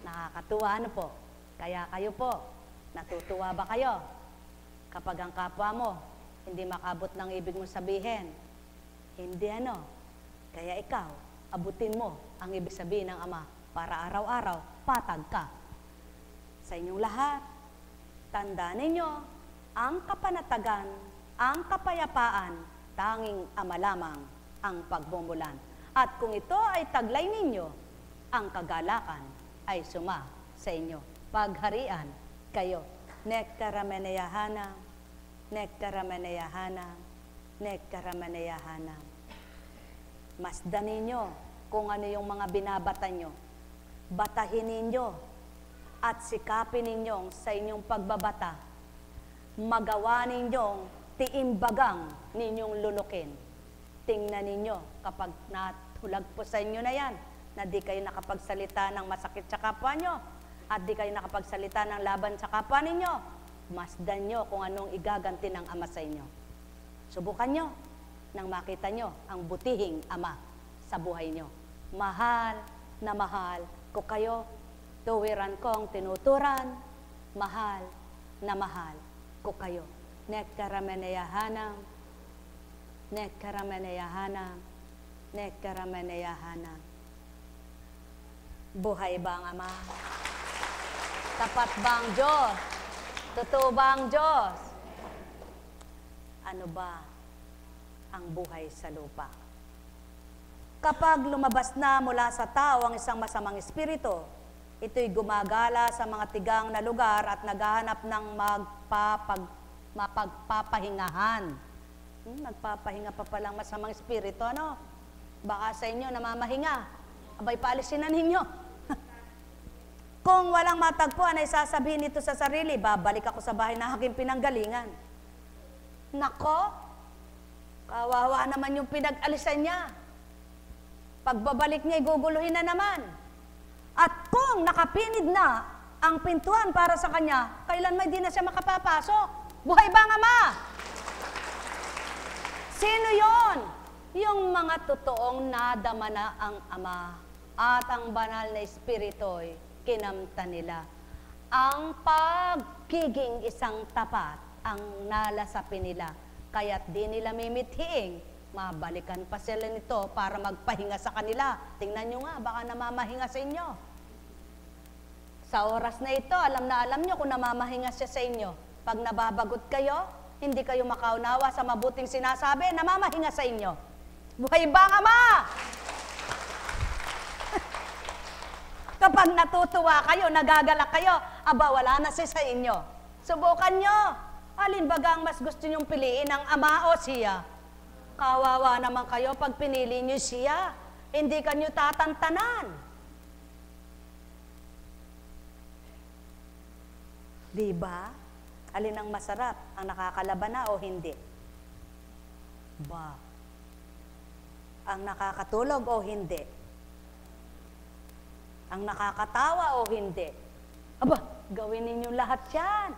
Nakakatuwa ano po? Kaya kayo po, natutuwa ba kayo? Kapag ang kapwa mo, hindi makabot ng ibig mong sabihin. Hindi ano. Kaya ikaw, abutin mo ang ibig sabihin ng Ama para araw-araw patag ka. Sa inyong lahat, tandaan ninyo, ang kapanatagan, ang kapayapaan, tanging Ama lamang ang pagmumulan. At kung ito ay taglay ninyo, ang kagalakan ay suma sa inyo. Pagharian kayo. Nekkarameneyahanam, nekkarameneyahanam, nekkarameneyahanam. Masdan ninyo kung ano yung mga binabata nyo. Batahin ninyo at sikapin ninyong sa inyong pagbabata. Magawa ninyong tiimbagang ninyong lunukin. Tingnan ninyo kapag natulag po sa inyo na yan, na di kayo nakapagsalita ng masakit sa kapwa nyo, at di kayo nakapagsalita ng laban sa kapwa ninyo, masdan nyo kung anong igaganti ng Ama sa inyo. Subukan nyo nang makita nyo ang butihing Ama sa buhay nyo. Mahal na mahal ko kayo. Tuwiran kong tinuturan, mahal na mahal ko kayo. Nekkarameneyahanam, nekkarameneyahanam, nekkarameneyahanam. Buhay ba ang Ama? Tapat ba ang Diyos? Totoo ba ang Diyos? Ano ba ang buhay sa lupa? Kapag lumabas na mula sa tao ang isang masamang espiritu, ito'y gumagala sa mga tigang na lugar at naghahanap ng mapagpapahingahan. Nagpapahinga pa palang masamang espiritu, ano? Baka sa inyo namamahinga. Abay, paalisin na ninyo. Kung walang matagpuan ay sasabihin nito sa sarili, babalik ako sa bahay na aking pinanggalingan. Nako, kawawa naman yung pinag-alisan niya. Pagbabalik niya, guguluhin na naman. At kung nakapinid na ang pintuan para sa kanya, kailan may di na siya makapapasok? Buhay ba ang Ama? Sino yon? Yung mga totoong nadama na ang Ama at ang banal na espiritu'y kinamta nila. Ang pagiging isang tapat ang nalasapin nila, kaya't di nila mimithiing, mabalikan pa sila nito para magpahinga sa kanila. Tingnan nyo nga, baka namamahinga sa inyo. Sa oras na ito, alam na alam nyo kung namamahinga siya sa inyo. Pag nababagot kayo, hindi kayo makaunawa sa mabuting sinasabi, namamahinga sa inyo. Buhay ba ang Ama? Kapag natutuwa kayo, nagagalak kayo, aba, wala na siya sa inyo. Subukan nyo. Alin baga ang mas gusto nyong piliin, ang Ama o siya? Kawawa naman kayo pag pinili nyo siya. Hindi kanyo tatantanan. Diba? Alin ang masarap? Ang nakakalaban na o hindi? Ba? Ang nakakatulog o hindi? Ang nakakatawa o hindi? Aba, gawin ninyo lahat yan.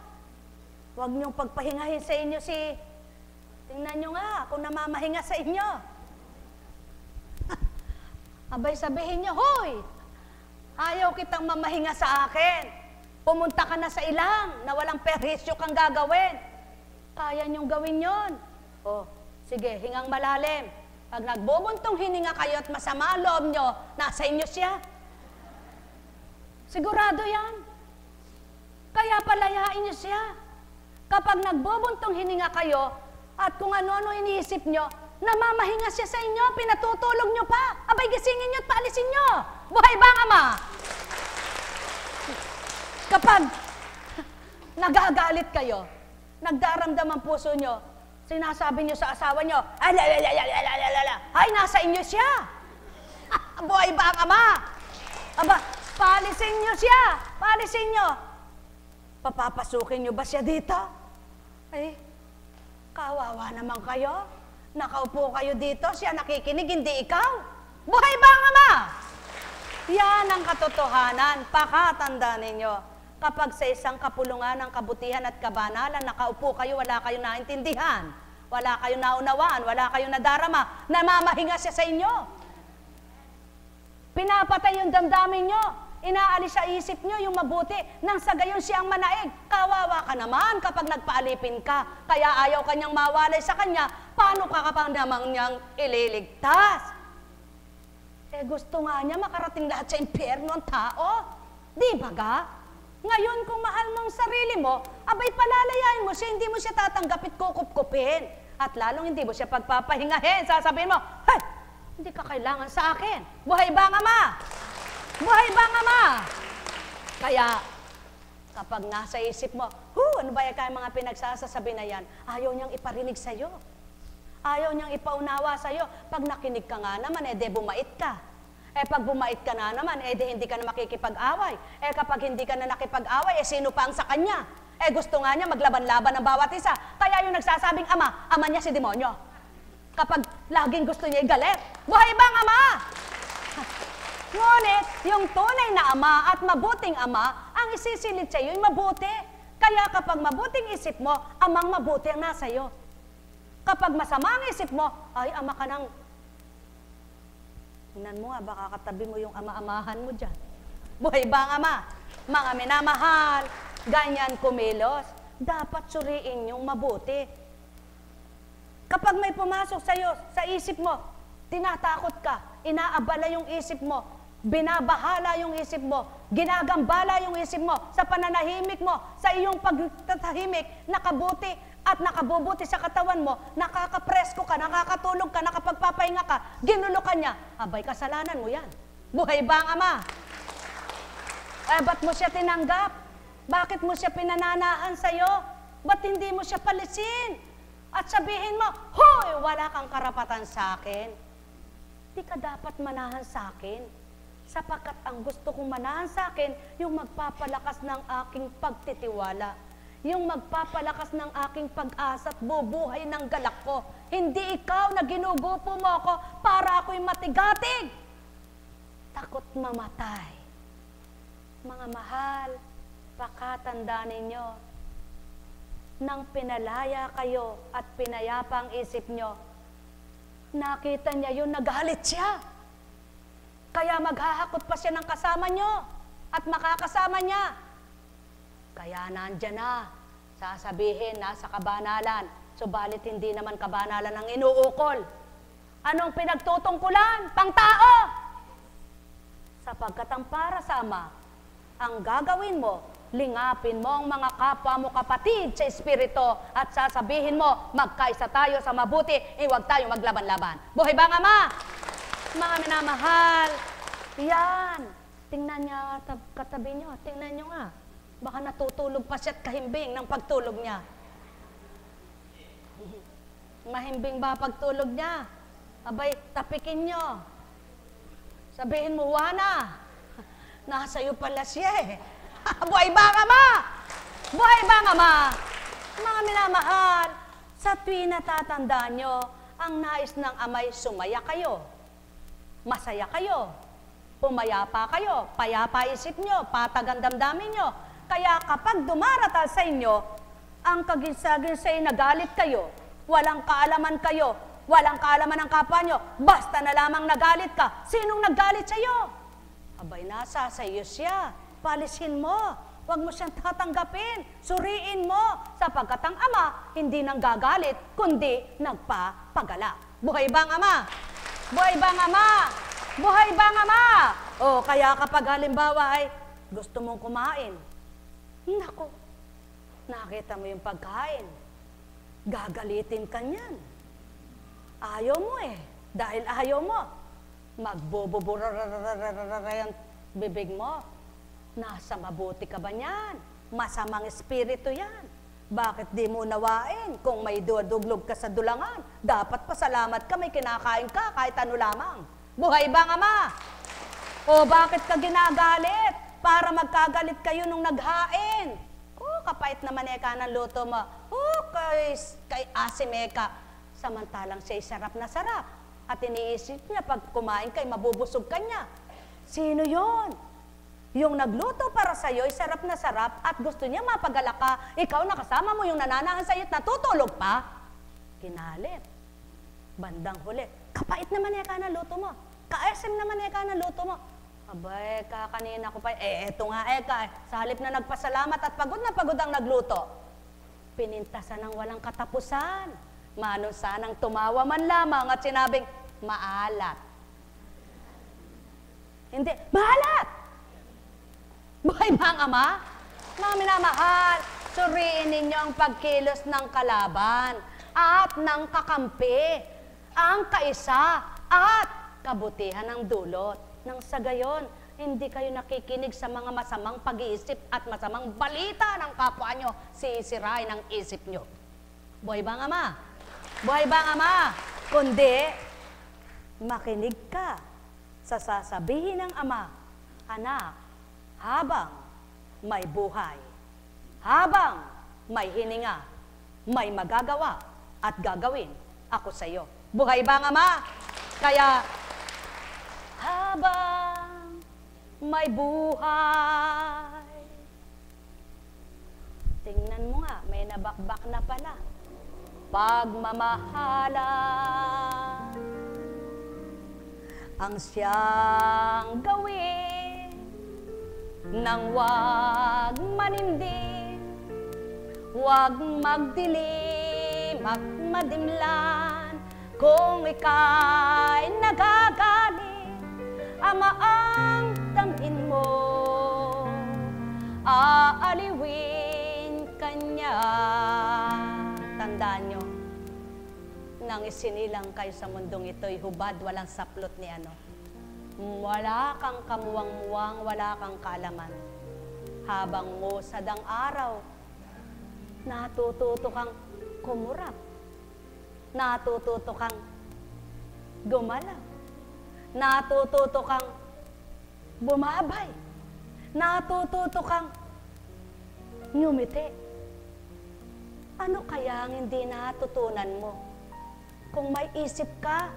Huwag niyong pagpahingahin sa inyo si... Tingnan nyo nga kung namamahinga sa inyo. Abay, sabihin nyo, hoy, ayaw kitang mamahinga sa akin. Pumunta ka na sa ilang na walang perhisyo kang gagawin. Kaya niyong gawin yon. O, sige, hingang malalim. Pag nagbubuntong hininga kayo at masama ang loob nyo, nasa inyo siya. Sigurado yan. Kaya palayain nyo siya. Kapag nagbubuntong hininga kayo at kung ano-ano iniisip nyo, namamahinga siya sa inyo, pinatutulog nyo pa. Abay, gisingin nyo at paalisin nyo. Buhay ba ang Ama? Kapag nagagalit kayo, nagdaramdam ang puso nyo, sinasabi nyo sa asawa nyo, ay, nasa inyo siya. Buhay ba ang Ama? Aba, paalisin nyo siya. Paalisin nyo. Papapasukin nyo ba siya dito? Ay, kawawa naman kayo. Nakaupo kayo dito, siya nakikinig, hindi ikaw. Buhay ba ang Ama? Yan ang katotohanan. Pakatanda ninyo. Kapag sa isang kapulungan ng kabutihan at kabanalan, nakaupo kayo, wala kayong naintindihan, wala kayong naunawaan, wala kayong nadarama, namamahinga siya sa inyo. Pinapatay yung damdamin nyo, inaalis sa isip nyo yung mabuti, nang sa gayon siyang manaig. Kawawa ka naman kapag nagpaalipin ka, kaya ayaw kanyang mawalay sa kanya, paano ka kapag namang niyang ililigtas? Eh gusto nga niya makarating lahat sa impyerno ang tao. Di ba ga? Ngayon, kung mahal mong sarili mo, abay palalayain mo siya, hindi mo siya tatanggapit kukup-kupin. At lalong hindi mo siya pagpapahingahin. Sasabihin mo, hey, hindi ka kailangan sa akin. Buhay ba ang Ama? Buhay ba ang Ama? Kaya, kapag nasa isip mo, ano ba yung mga pinagsasasabi na yan? Ayaw niyang iparinig sa'yo. Ayaw niyang ipaunawa sa'yo. Pag nakinig ka nga naman, de bumait ka. Pag bumait ka na naman, de hindi ka na makikipag-away. Kapag hindi ka na nakipag-away, sino pa ang sa kanya? Gusto nga niya maglaban-laban ng bawat isa. Kaya yung nagsasabing ama niya si demonyo. Kapag laging gusto niya igalit, buhay ba ang Ama? Ngunit, yung tunay na Ama at mabuting Ama, ang isisilid sa iyo ay mabuti. Kaya kapag mabuting isip mo, amang mabuti ang nasa iyo. Kapag masama ang isip mo, ay ama ka nang... Tingnan mo nga, baka katabi mo yung ama-amahan mo dyan. Buhay ba ang Ama? Mga minamahal, ganyan kumilos. Dapat suriin yung mabuti. Kapag may pumasok sa'yo, sa isip mo, tinatakot ka, inaabala yung isip mo, binabahala yung isip mo, ginagambala yung isip mo, sa pananahimik mo, sa iyong pagtatahimik, nakabuti at nakabubuti sa katawan mo, nakakapresko ka, nakakatulog ka, nakapagpapahinga ka, ginulo ka niya, abay, kasalanan mo yan. Buhay ba ang Ama? Ba't mo siya tinanggap? Bakit mo siya pinananahan sa'yo? Ba't hindi mo siya palisin? At sabihin mo, hoy, wala kang karapatan sa akin. Di ka dapat manahan sa akin. Sapagkat ang gusto kong manahan sa akin, yung magpapalakas ng aking pagtitiwala. Yung magpapalakas ng aking pag-asa at bubuhay ng galak ko. Hindi ikaw na ginugupo mo ako para ako'y matigatig. Takot mamatay. Mga mahal, pakatanda ninyo, nang pinalaya kayo at pinayapa ang isip nyo, nakita niya yun, nagalit siya. Kaya maghahakot pa siya ng kasama nyo at makakasama niya. Kaya nandyan na, sasabihin na sa kabanalan, subalit hindi naman kabanalan ang inuukol. Anong pinagtutungkulan? Pangtao! Sapagkat ang para sa Ama, ang gagawin mo, lingapin mo ang mga kapwa mo kapatid sa Espiritu at sasabihin mo, magkaisa tayo sa mabuti, huwag tayo maglaban-laban. Buhay ba ang Ama? Mga minamahal, yan. Tingnan niya katabi niyo, tingnan niyo nga. Baka natutulog pa siya at kahimbing ng pagtulog niya. Mahimbing ba pagtulog niya? Abay, tapikin niyo. Sabihin mo, Juana, nasa iyo pala siya eh. Buhay ba ang Ama? Buhay ba ang Ama? Mga minamahal, sa tuwing natatandaan nyo, ang nais ng Ama'y sumaya kayo. Masaya kayo. Pumayapa kayo. Payapa isip nyo. Patag ang damdamin nyo. Kaya kapag dumaratal sa inyo, ang kaginsagin nagalit kayo, walang kaalaman kayo, walang kaalaman ng kapwa nyo, basta na lamang nagalit ka. Sinong naggalit sa iyo? Abay, nasa sa iyo siya. Palisin mo. Huwag mo siyang tatanggapin. Suriin mo. Sapagkat ang Ama, hindi nang gagalit, kundi nagpapagala. Buhay ba ang Ama? Buhay ba ang Ama? Buhay ba ang Ama? O, kaya kapag halimbawa ay gusto mong kumain, nako, nakita mo yung pagkain, gagalitin ka niyan. Ayaw mo eh. Dahil ayaw mo, magboboborararararara yung bibig mo. Nasa mabuti ka ba niyan? Masamang espiritu yan. Bakit di mo nawain? Kung may duduglog ka sa dulangan, dapat pasalamat ka, may kinakain ka, kahit ano lamang. Buhay ba ang Ama? O bakit ka ginagalit? Para magkagalit kayo nung naghain. Oh, kapait naman eka ng luto mo. Oh, kay asim eka. Samantalang siya'y sarap na sarap. At iniisip niya, pag kumain kay mabubusog ka niya. Sino yon? Yung nagluto para sa'yo ay sarap na sarap at gusto niya mapagala ka. Ikaw nakasama mo yung nananahan sa'yo at natutulog pa. Kinalit. Bandang huli. Kapait naman eka ng luto mo. Ka-SM naman eka ng luto mo. Abay, kanina ko pa, eto nga eka. Sa halip na nagpasalamat at pagod na pagod ang nagluto. Pinintasan ng walang katapusan. Mano sanang tumawa man lamang at sinabing, maalat. Hindi, maalat! Buhay ba ang Ama? Mga minamahal, suriin ninyo ang pagkilos ng kalaban at ng kakampi, ang kaisa at kabutihan ng dulot. Nang sa gayon, hindi kayo nakikinig sa mga masamang pag-iisip at masamang balita ng kapwa nyo, sisirain ang isip nyo. Buhay ba ang Ama? Buhay ba ang Ama? Kundi, makinig ka sa sasabihin ng Ama, anak, habang may buhay, habang may hininga, may magagawa at gagawin ako sa iyo. Buhay ba ang Ama? Kaya, habang may buhay, tingnan mo nga, may nabakbak na pala. Pagmamahalan ang siyang gawin nang wag manimdim, wag magdilim at madimlan. Kung ika'y nagagalit, Ama ang damhin mo, aaliwin kanya. Tandaan nyo, nang isinilang kayo sa mundong ito'y hubad, walang saplot ni ano. Wala kang kamuwang-muwang, wala kang kaalaman. Habang musad ang araw, natututo kang kumurap. Natututo kang gumalaw. Natututo kang bumabay. Natututo kang ngumiti. Ano kaya ang hindi natutunan mo? Kung may isip ka,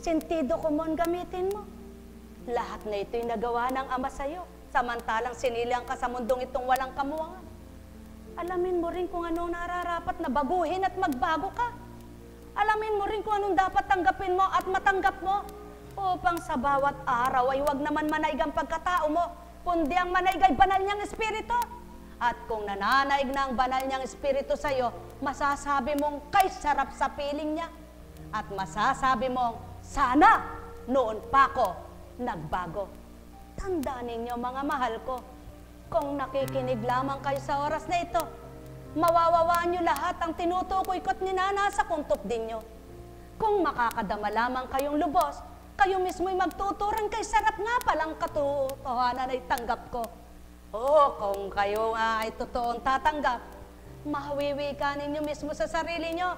sentido komon gamitin mo. Lahat na ito'y nagawa ng Ama sa'yo, samantalang sinilang ka sa mundong itong walang kamuwangan. Alamin mo rin kung anong nararapat na baguhin at magbago ka. Alamin mo rin kung anong dapat tanggapin mo at matanggap mo, upang sa bawat araw ay huwag naman manaig ang pagkatao mo, kundi ang manaig ay banal niyang espiritu. At kung nananaig na ang banal niyang espiritu sa iyo, masasabi mong kay sarap sa piling niya. At masasabi mong, sana noon pa ako nagbago. Tandaan ninyo mga mahal ko, kung nakikinig lamang kayo sa oras na ito, mawawawaan niyo lahat ang tinutukoy ko't ninana sa kuntok din niyo. Kung makakadama lamang kayong lubos, kayo mismo'y magtuturan kay sarap nga palang katotohanan ay tanggap ko. Kung kayo ay totoong tatanggap, mahawiwi ka ninyo mismo sa sarili nyo.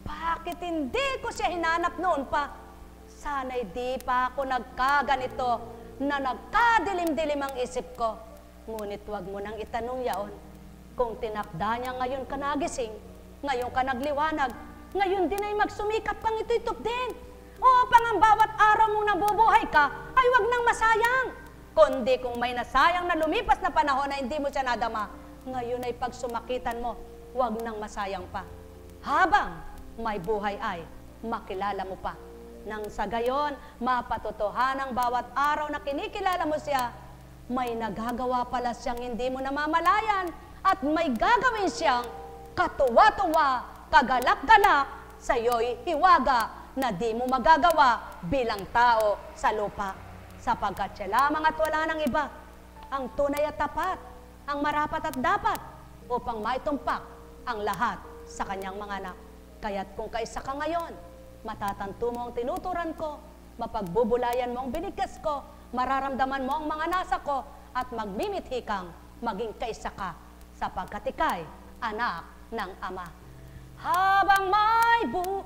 Bakit hindi ko siya hinanap noon pa? Sana'y di pa ako nagkaganito na nagkadilim-dilim ang isip ko. Ngunit wag mo nang itanong yaon. Kung tinakda niya ngayon ka nagising, ngayon ka nagliwanag, ngayon din ay magsumikap kang ito'y tupdin. Upang ang bawat araw mong nabubuhay ka ay wag nang masayang. Kundi kung may nasayang na lumipas na panahon na hindi mo siya nadama, ngayon ay pagsumakitan mo, wag nang masayang pa. Habang may buhay ay makilala mo pa. Nang sa gayon, mapatotohanang bawat araw na kinikilala mo siya, may nagagawa pala siyang hindi mo namamalayan at may gagawin siyang katuwa-tuwa, kagalak-galak, sa'yo'y hiwaga na di mo magagawa bilang tao sa lupa. Sapagkat siya lamang at wala nang iba, ang tunay at tapat, ang marapat at dapat, upang maitumpak ang lahat sa kanyang mga anak. Kaya't kung kaisa ka ngayon, matatanto mo ang tinuturan ko, mapagbubulayan mo ang binigkas ko, mararamdaman mo ang mga nasa ko, at magmimithi kang maging kaisa ka, sapagkat ika'y anak ng Ama. Habang may buhay,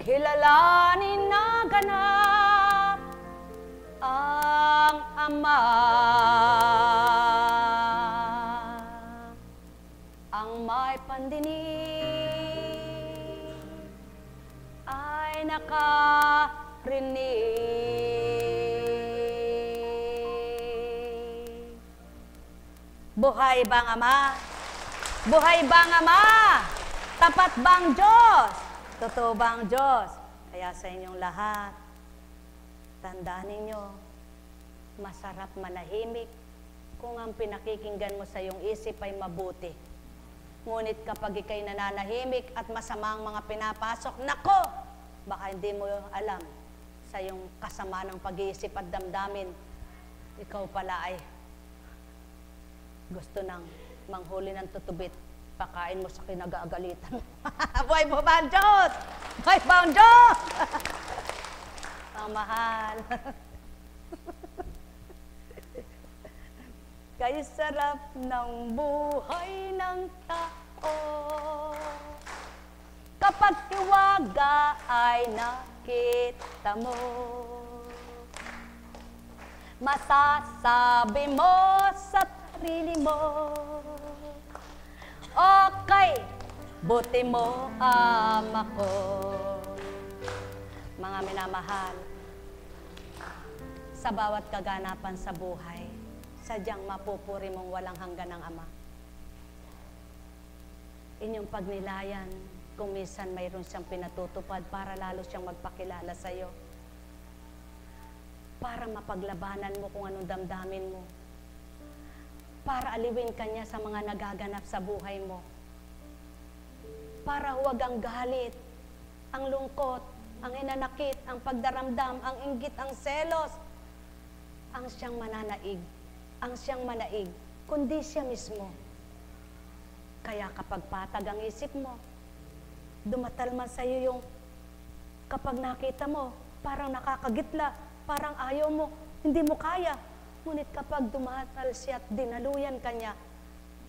kilalanin na ganap ang Ama. Ang may pandinig ay nakarinig. Buhay bang Ama? Buhay bang Ama? Tapat bang Diyos? Totoo bang Diyos? Kaya sa inyong lahat, tandaan ninyo, masarap manahimik kung ang pinakikinggan mo sa iyong isip ay mabuti. Ngunit kapag ikay nananahimik at masama ang mga pinapasok, nako, baka hindi mo alam sa iyong kasama ng pag-iisip at damdamin, ikaw pala ay gusto nang manghuli ng tutubit, pakain mo sa kinag-aagalitan. Buhay po ba ang Diyos? Buhay ba ang Diyos? Ang mahal. Kay sarap ng buhay ng tao, kapag tiwaga ay nakita mo, masasabi mo sa sarili mo, okay, buti mo Ama ko. Mga minamahal, sa bawat kaganapan sa buhay, sadyang mapupuri mong walang hanggan ng Ama. Inyong pagnilayan, kung minsan mayroon siyang pinatutupad para lalo siyang magpakilala sa iyo. para mapaglabanan mo kung anong damdamin mo. Para aliwin ka niya sa mga nagaganap sa buhay mo. Para huwag ang galit, ang lungkot, ang hinanakit, ang pagdaramdam, ang inggit, ang selos, ang siyang manaig, kundi siya mismo. Kaya kapag patag ang isip mo, dumatal man sa iyo yung kapag nakita mo, parang nakakagitla, parang ayaw mo, hindi mo kaya. Ngunit kapag dumatal siya at dinaluyan ka niya,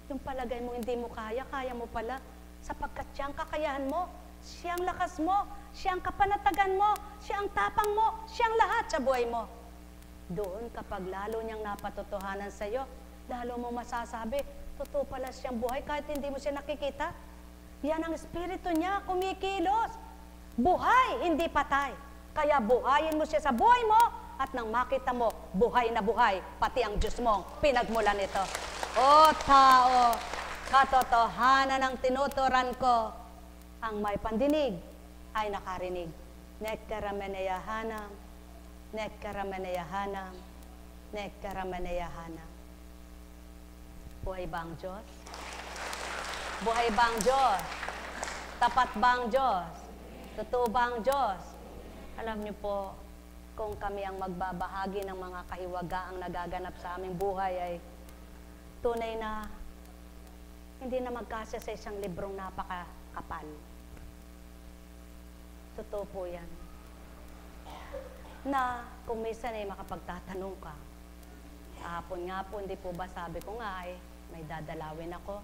yung palagay mo hindi mo kaya, kaya mo pala. Sapagkat siya ang kakayahan mo, siya ang lakas mo, siya ang kapanatagan mo, siya ang tapang mo, siya ang lahat sa buhay mo. Doon kapag lalo niyang napatotohanan sa iyo, lalo mo masasabi, totoo pala siyang buhay kahit hindi mo siya nakikita. Yan ang espiritu niya, kumikilos. Buhay, hindi patay. Kaya buhayin mo siya sa buhay mo at nang makita mo, buhay na buhay, pati ang Diyos mong pinagmulan nito. O tao, katotohanan ng tinuturan ko, ang may pandinig ay nakarinig. Nekkarameneyahanam, nekkarameneyahanam, nekkarameneyahanam. Buhay ba ang Diyos? Buhay ba ang Diyos? Tapat ba ang Diyos? Totoo ba ang Diyos? Alam niyo po, kung kami ang magbabahagi ng mga kahiwagaang nagaganap sa aming buhay ay tunay na hindi na magkasya sa isang librong napakakapal. Totoo po yan. Na kung minsan ay makapagtatanong ka, kahapon nga po, hindi po ba sabi ko nga ay may dadalawin ako.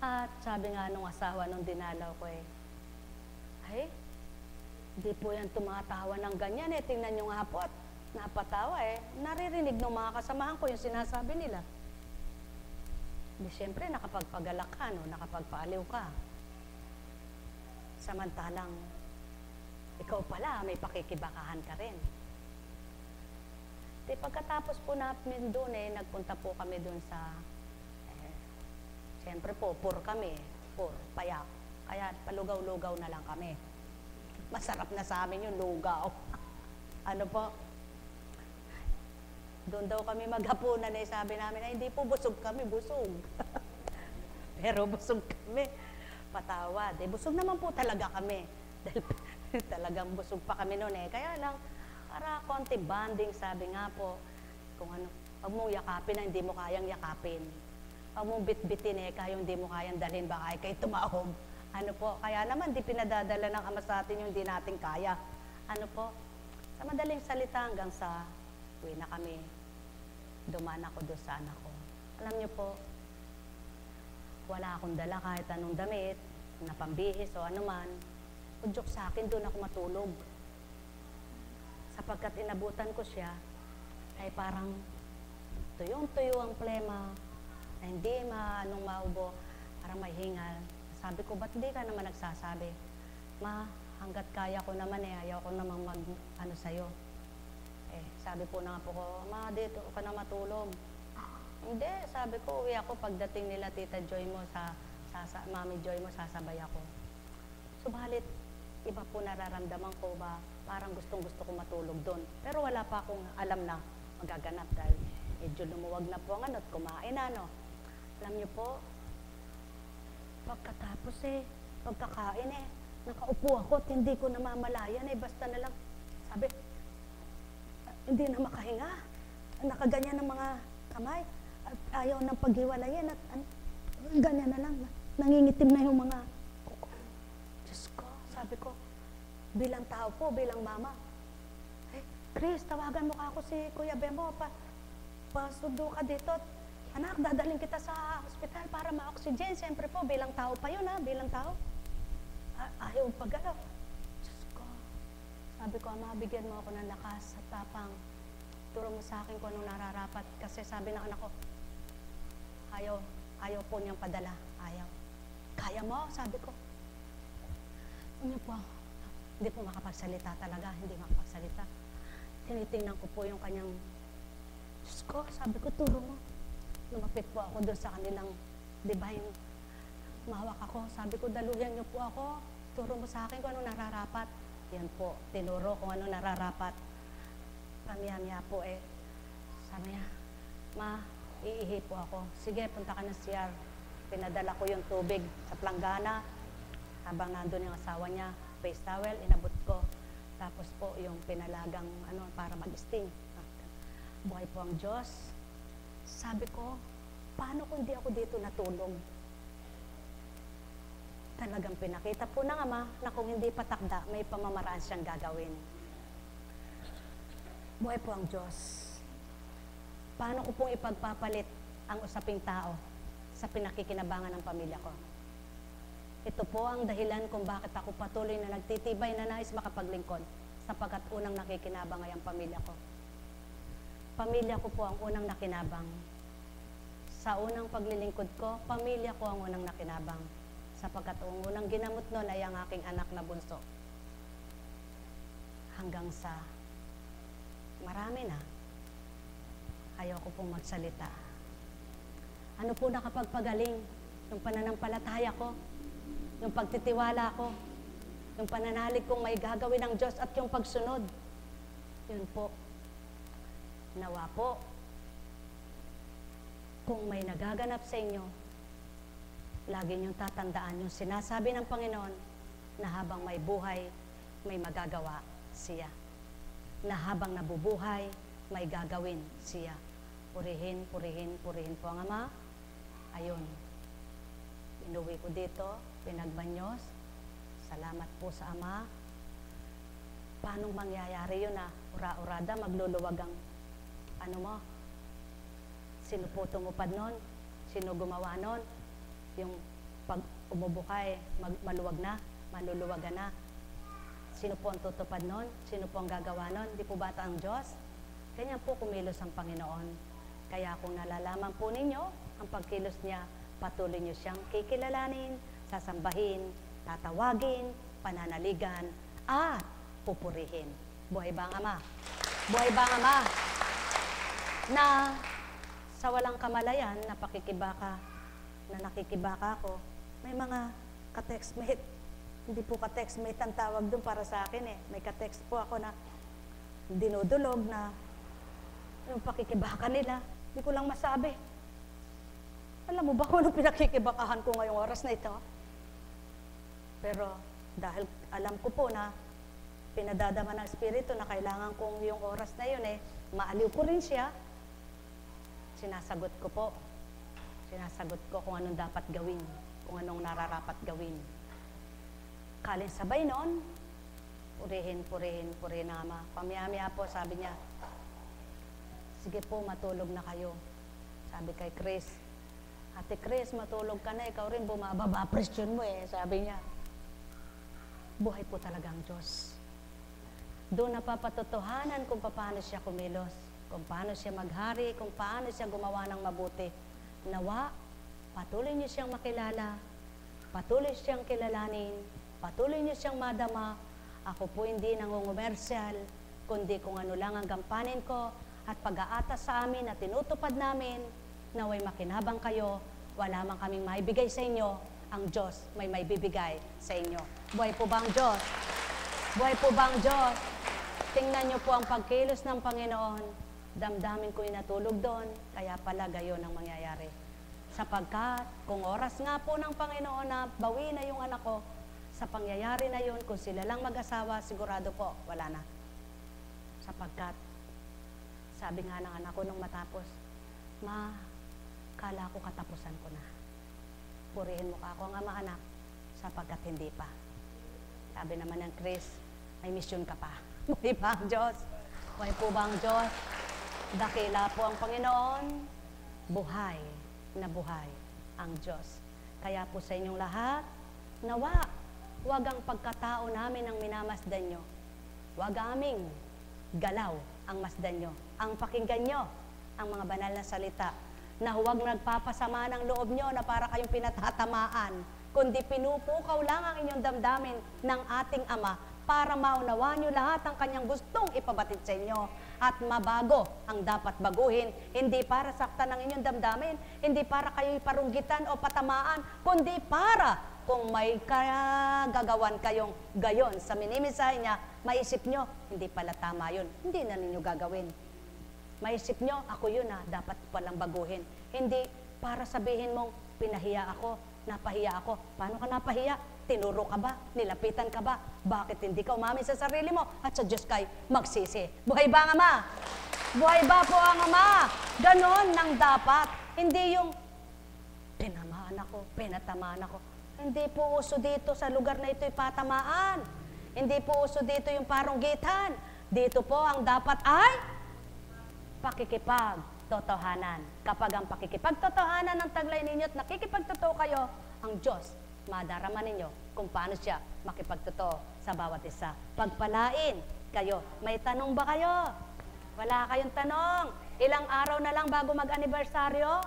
At sabi nga nung asawa nung dinalaw ko ay, di po yan tumatawa ng ganyan tingnan nyo nga po at napatawa naririnig ng mga kasamahan ko yung sinasabi nila. Di siyempre nakapagpagalak ka, nakapagpaaliw ka. Samantalang, ikaw pala, may pakikibakahan ka rin. Di pagkatapos po namin doon nagpunta po kami doon sa, siyempre po, payak. Kaya palugaw-lugaw na lang kami. Masarap na sa amin yung lugaw. Ano po? Doon daw kami maghapunan sabi namin, hindi po busog kami, busog. Pero busog kami. Patawad. Busog naman po talaga kami. Dahil talagang busog pa kami noon Kaya lang, para konti bonding, sabi nga po, kung ano, pag mong yakapin na hindi mo kayang yakapin. Pag mong bitbitin kaya hindi mo kayang dalhin, baka kayo tumahog. Ano po, kaya naman di pinadadala ng Ama sa atin yung di natin kaya. Ano po, sa madaling salita hanggang sa uwi na kami, dumaan ako doon sa anak ko. Alam niyo po, wala akong dala kahit anong damit, na pambihis o anuman. Udyok sa akin, doon ako matulog. Sapagkat inabutan ko siya, ay parang tuyong-tuyo ang plema, na hindi maubo, parang may hingal. Sabi ko, ba't di ka naman nagsasabi? Ma, hanggat kaya ko naman ayaw ko namang sa'yo. Sabi po na nga po ko, ma, dito ka na matulog. Hindi, sabi ko, uwi ako pagdating nila Tita Joy mo, Mami Joy mo, sasabay ako. Subalit, iba po nararamdaman ko ba, parang gustong-gusto ko matulog doon. Pero wala pa akong alam na magaganap dahil medyo lumuwag na po ang at kumain na, Alam niyo po, pagkatapos pagkakain nakaupo ako at hindi ko namamalayan basta na lang, sabi, hindi na makahinga. Nakaganyan ng mga kamay at ayaw ng paghiwalayin at ganyan na lang. Nangingitim na yung mga kuko. Diyos ko, sabi ko, bilang tao po, bilang mama, Chris, tawagan mo ako si Kuya Bemo, pasundo ka dito. Anak, dadalhin kita sa ospital para ma-oxygen. Siyempre po, bilang tao pa yun, bilang tao. Ayaw pagalaw. Diyos ko. Sabi ko, Ama, bigyan mo ako ng lakas at tapang. Turo mo sa akin kung anong nararapat. Kasi sabi ng anak ko, ayaw po niyang padala. Ayaw. Kaya mo? Sabi ko. Ano po? Hindi po makapagsalita talaga. Hindi makapagsalita. Tinitingnan ko po yung kanyang, Diyos ko, sabi ko, turo mo. Lumapit po ako doon sa kanilang, di ba yung mahawak ako. Sabi ko, daluyan niyo po ako. Turo mo sa akin kung ano nararapat. Yan po, tinuro kung ano nararapat. Pamiyamiya po eh. Sabi niya, ma, iihi po ako. Sige, punta ka ng CR. Pinadala ko yung tubig sa planggana. Habang nandun yung asawa niya, face towel, inabot ko. Tapos po yung pinalagang para mag-sting. Buhay po ang Diyos. Sabi ko, paano kung di ako dito natulog? Talagang pinakita po ng Ama na kung hindi patakda, may pamamaraan siyang gagawin. Buhay po ang Diyos. Paano ko pong ipagpapalit ang usaping tao sa pinakikinabangan ng pamilya ko? Ito po ang dahilan kung bakit ako patuloy na nagtitibay na nais makapaglingkod sapagkat unang nakikinabang ay ang pamilya ko. Pamilya ko po ang unang nakinabang. Sa unang paglilingkod ko, pamilya ko ang unang nakinabang sapagkat ang unang ginamot nun ay ang aking anak na bunso. Hanggang sa marami na, ayaw ko pong magsalita. Ano po nakapagpagaling? Yung pananampalataya ko, yung pagtitiwala ko, yung pananalig kong may gagawin ng Diyos at yung pagsunod. Yun po. Nawa po, kung may nagaganap sa inyo, lagi niyong tatandaan yung sinasabi ng Panginoon na habang may buhay, may magagawa siya. Na habang nabubuhay, may gagawin siya. Purihin, purihin, purihin po ang Ama. Ayun. Inuwi ko dito, pinagbanyos. Salamat po sa Ama. Paano mangyayari yun ura-urada, magluluwag ang Sino po tumupad nun? Sino gumawa nun? Yung pag umubukay, maluwag na, maluluwagan na. Sino po ang tutupad nun? Sino po ang gagawa nun? Di po bata ang Diyos? Ganyan po kumilos ang Panginoon. Kaya kung nalalaman po ninyo ang pagkilos niya, patuloy niyo siyang kikilalanin, sasambahin, tatawagin, pananaligan, at pupurihin. Buhay ba ang Ama? Buhay ba ang Ama? Na sa walang kamalayan na pakikibaka, na nakikibaka ako, may mga ka-textmate. Hindi po ka-textmate ang tawag doon para sa akin eh. May ka-text po ako na dinudulog na yung pakikibaka nila. Hindi ko lang masabi. Alam mo ba kung anong pinakikibakahan ko ngayong oras na ito? Pero dahil alam ko po na pinadadama ng Espiritu na kailangan kong yung oras na yun eh, maaliw ko rin siya, sinasagot ko po. Sinasagot ko kung anong dapat gawin, kung anong nararapat gawin. Kalin sabay noon, purihin, purihin, purihin ng Ama. Pamiyamiya po, sabi niya, sige po, matulog na kayo. Sabi kay Chris, Ate Chris, matulog ka na, ikaw rin bumababa presyon mo eh, sabi niya. Buhay po talaga ang Diyos. Doon napapatotohanan kung paano siya kumilos, kung paano siya maghari, kung paano siya gumawa ng mabuti. Nawa, patuloy niyo siyang makilala, patuloy siyang kilalanin, patuloy niyo siyang madama. Ako po hindi nangungumersyal, kundi kung ano lang ang gampanin ko at pag-aatas sa amin at tinutupad namin, naway makinabang kayo, wala man kaming maibigay sa inyo, ang Diyos may maibibigay sa inyo. Buhay po ba ang Diyos? Buhay po ba ang Diyos? Tingnan niyo po ang pagkilos ng Panginoon. Damdamin ko inatulog doon, kaya pala gayon ang mangyayari. Sapagkat kung oras nga po ng Panginoon na bawi na yung anak ko, sa pangyayari na yun, kung sila lang mag-asawa, sigurado po, wala na. Sapagkat, sabi nga ng anak ko nung matapos, Ma, kala ko katapusan ko na. Purihin mo ka ako ang Ama, anak, sapagkat hindi pa. Sabi naman ng Chris, may misyon ka pa. Buhay ba ang Diyos? Buhay po ba ang Diyos? Dakila po ang Panginoon, buhay na buhay ang Diyos. Kaya po sa inyong lahat, nawa, huwag ang pagkatao namin ang minamasdan nyo. Huwag aming galaw ang masdan nyo. Ang pakinggan nyo, ang mga banal na salita, na huwag nagpapasama ng loob nyo na para kayong pinatatamaan, kundi pinupukaw lang ang inyong damdamin ng ating Ama para maunawaan nyo lahat ang kanyang gustong ipabatid sa inyo at mabago ang dapat baguhin, hindi para saktan ang inyong damdamin, hindi para kayo iparunggitan o patamaan, kundi para kung may gagawan kayong gayon sa minimisahe niya, maisip nyo, hindi pala tama yun. Hindi na ninyo gagawin. Maisip nyo, ako yun dapat palang baguhin. Hindi para sabihin mong, pinahiya ako, napahiya ako. Paano ka napahiya? Tinuro ka ba? Nilapitan ka ba? Bakit hindi ka umamin sa sarili mo at sa Diyos kay magsisi? Buhay ba ang Ama? Buhay ba po ang Ama? Ganon nang dapat. Hindi yung pinamaan ako, pinatamaan ako. Hindi po uso dito sa lugar na ito'y patamaan. Hindi po uso dito yung parunggitan. Dito po ang dapat ay pakikipagtotohanan. Kapag ang pakikipagtotohanan ng taglay ninyo at nakikipagtotoo kayo, ang Diyos, madarama ninyo kung paano siya makipagtotoo sa bawat isa. Pagpalain kayo. May tanong ba kayo? Wala kayong tanong. Ilang araw na lang bago mag-anibersaryo?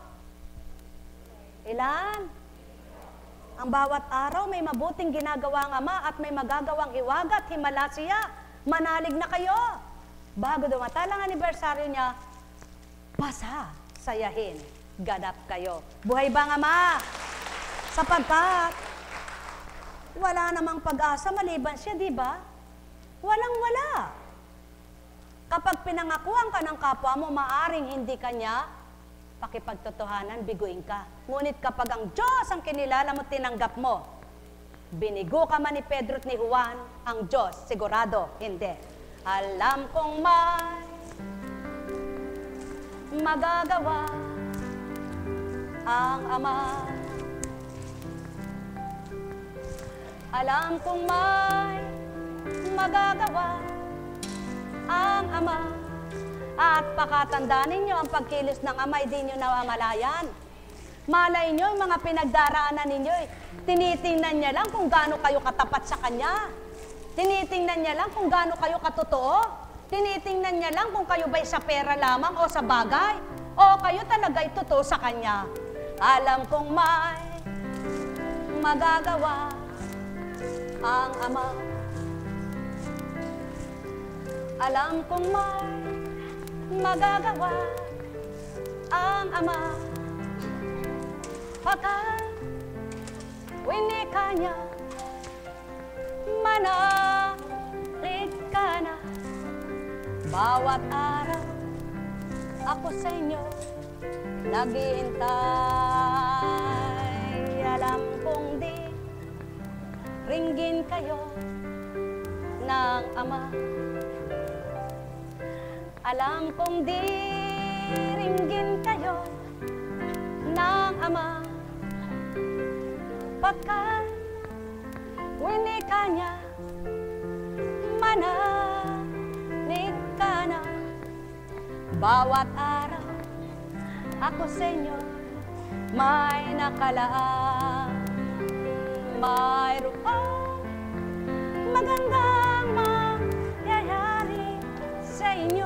Ilan? Ang bawat araw may mabuting ginagawa ang Ama at may magagawang hiwagat, himala siya. Manalig na kayo. Bago dumatalang anibersaryo niya, pasa, sayahin, ganap kayo. Buhay ba ang Ama? Sapagkat wala namang pag-asa maliban siya, di ba? Walang-wala. Kapag pinangakuan ka ng kapwa mo, maaring hindi kanya pakipagtotohanan, biguin ka. Ngunit kapag ang Diyos ang kinilala mo, tinanggap mo, binigo ka man ni Pedro at ni Juan, ang Diyos, sigurado, hindi. Alam kong may magagawa ang Ama. Alam kong may magagawa ang Ama. At pakatandaan ninyo ang pagkilos ng Ama, hindi nyo namamalayan. Malay nyo, yung mga pinagdaraanan ninyo, tinitingnan niya lang kung gaano kayo katapat sa Kanya. Tinitingnan niya lang kung gaano kayo katotoo. Tinitingnan niya lang kung kayo ba'y sa pera lamang o sa bagay. O kayo talaga'y totoo sa Kanya. Alam kong may magagawa ang Ama. Alam kong may magagawa ang Ama. Pagkat winika niya, manalig ka na. Bawat araw ako sa inyo naghihintay. Alam kong di ringgin kayo ng Ama. Alam kong di ringgin kayo ng Ama. Pagkat winika niya, manalig ka na. Bawat araw ako sa inyo may nakalaan. Mayroong magandang mangyayari sa inyo.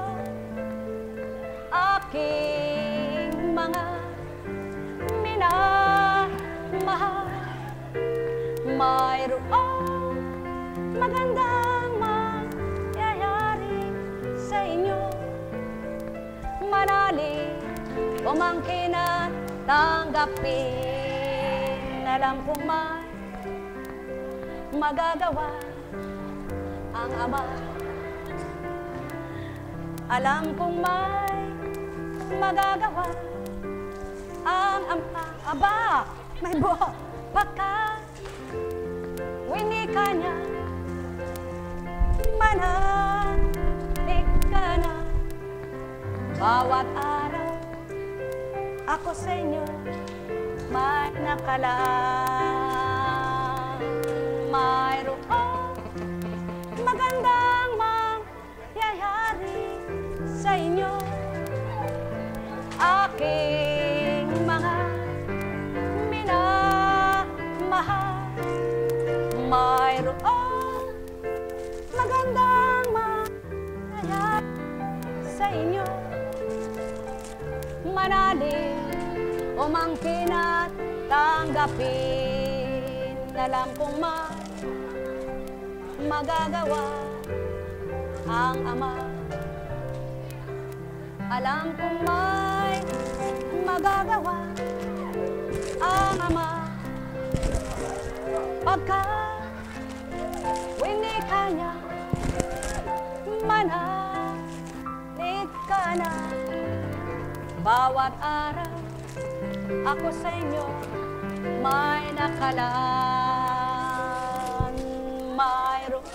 Aking mga minamahal, mayroong magandang mangyayari sa inyo. Manalig, umangkin at tanggapin. Alam kong may magagawa ang Ama. Alam kong may magagawa ang Ama. Aba, may pagkat winika niya, manalig ka na. Bawat araw ako sa inyo may nakalaan. Mayroong magandang mangyayari sa inyo. Aking mga minamahal, mayroong magandang mangyayari sa inyo. Manalig, umangkin at tanggapin. Alam kong magagawa ang Ama. Alam kong may magagawa ang Ama. pagka winika niya, manalig ka na. Bawat araw ako sa inyo may nakalaan. Mayroon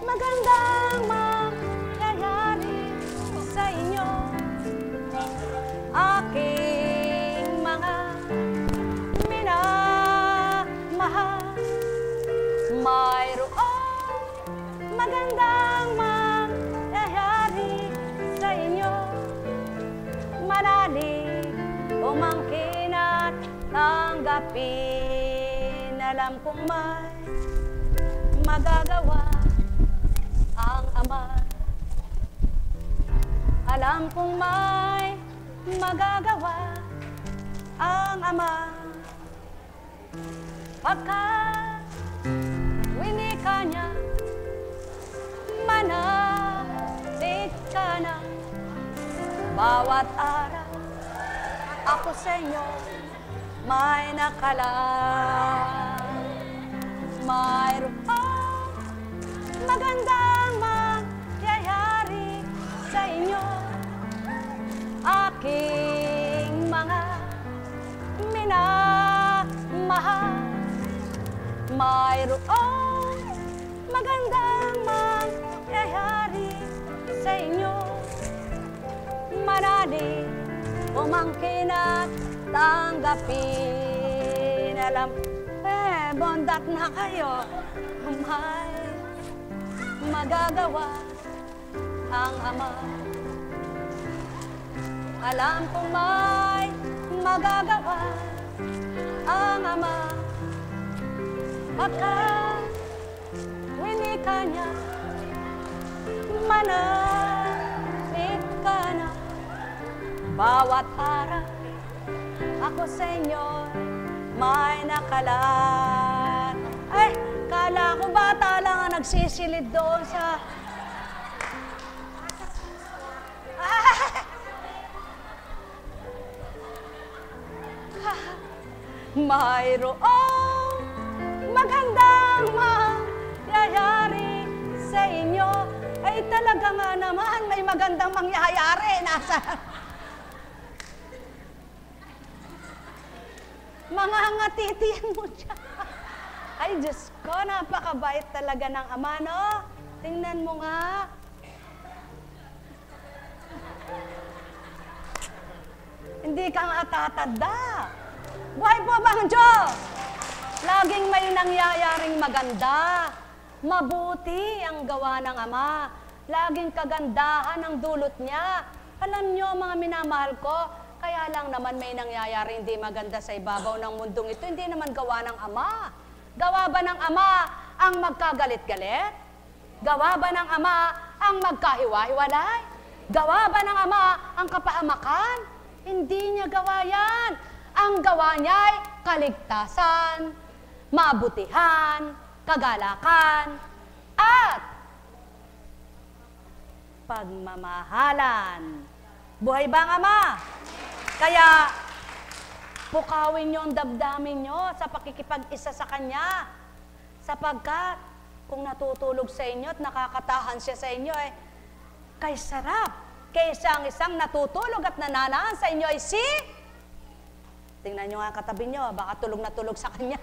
magandang mangyayari sa inyo. Aking mga minamahal, mayroon magandang mangyayari sa inyo. Manalig, umangkin at tanggapin. Alam kong may magagawa ang Ama. Alam kong may magagawa ang Ama. Pagka winika niya, manalig ka na. Bawat araw ako sa inyo may nakalaan. Mayroon magandang mangyayari sa inyo. Aking mga minamahal, mayroon magandang mangyayari sa inyo. Manalig, umangkin at tanggapin. Alam, bondat na kayo, may magagawa ang Ama. Alam kong may magagawa ang Ama. Pagka winika niya, manalig ka na. Bawat araw ako sa inyo may nakalaan. Ay, kala ko bata lang ang nagsisilid doon sa... Mayroong magandang mangyayari sa inyo. Ay, talaga nga naman, may magandang mangyayari. Nasa... Mga ngatitiyan mo siya. Ay, Diyos ko, napakabait talaga ng Ama, no? Tingnan mo nga. Hindi ka nga tatanda. Buhay po bang Diyos? Laging may nangyayaring maganda. Mabuti ang gawa ng Ama. Laging kagandahan ang dulot niya. Alam nyo, mga minamahal ko, kaya lang naman may nangyayari hindi maganda sa ibabaw ng mundong ito. Hindi naman gawa ng Ama. Gawa ba ng Ama ang magkagalit-galit? Gawa ba ng Ama ang magkahiwa-hiwalay? Gawa ba ng Ama ang kapahamakan? Hindi niya gawa yan. Ang gawa niya ay kaligtasan, mabutihan, kagalakan, at pagmamahalan. Buhay ba ang Ama? Kaya, pukawin niyo ang damdamin niyo sa pakikipag-isa sa Kanya. Sapagkat, kung natutulog sa inyo at nakakatahan siya sa inyo, kay sarap. Kaysa ang isang natutulog at nananahan sa inyo ay si... Tingnan niyo nga katabi niyo, baka tulog na tulog sa Kanya.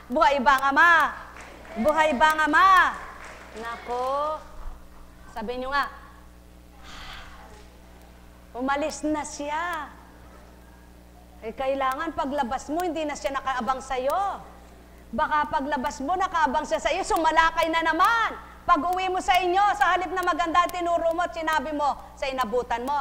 Buhay ba ang Ama? Buhay ba ang Ama? Nako, sabi niyo nga, umalis na siya. Kailangan paglabas mo, hindi na siya nakaabang sa'yo. Baka paglabas mo, nakaabang siya sa'yo, sumalakay na naman. Pag uwi mo sa inyo, sa halip na maganda, tinuro mo at sinabi mo sa inabutan mo,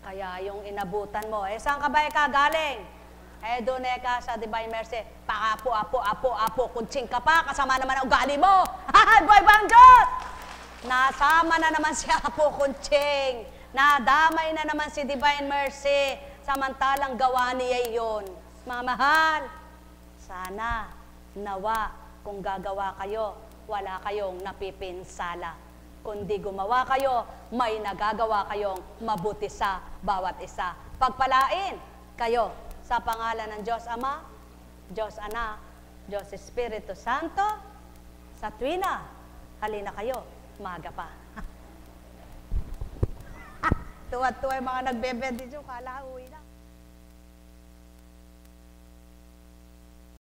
kaya yung inabutan mo, saan ka ba kagaling? Doon ka sa Divine Mercy, apo, kuntsing ka pa, kasama naman ang ugali mo. Boy bang Diyos! Nasama na naman si Apo Kuntsing. Nadamay na naman si Divine Mercy. Samantalang gawa niya yun. Mga mahal, sana, nawa, kung gagawa kayo, wala kayong napipinsala. kundi gumawa kayo, may nagagawa kayong mabuti sa bawat isa. Pagpalain kayo sa pangalan ng Diyos Ama, Diyos Anak, Diyos Espiritu Santo, sa tuwina. Halina kayo, maga pa. Tuwa-tuwa yung mga nagbebendisyon, kala uwi na.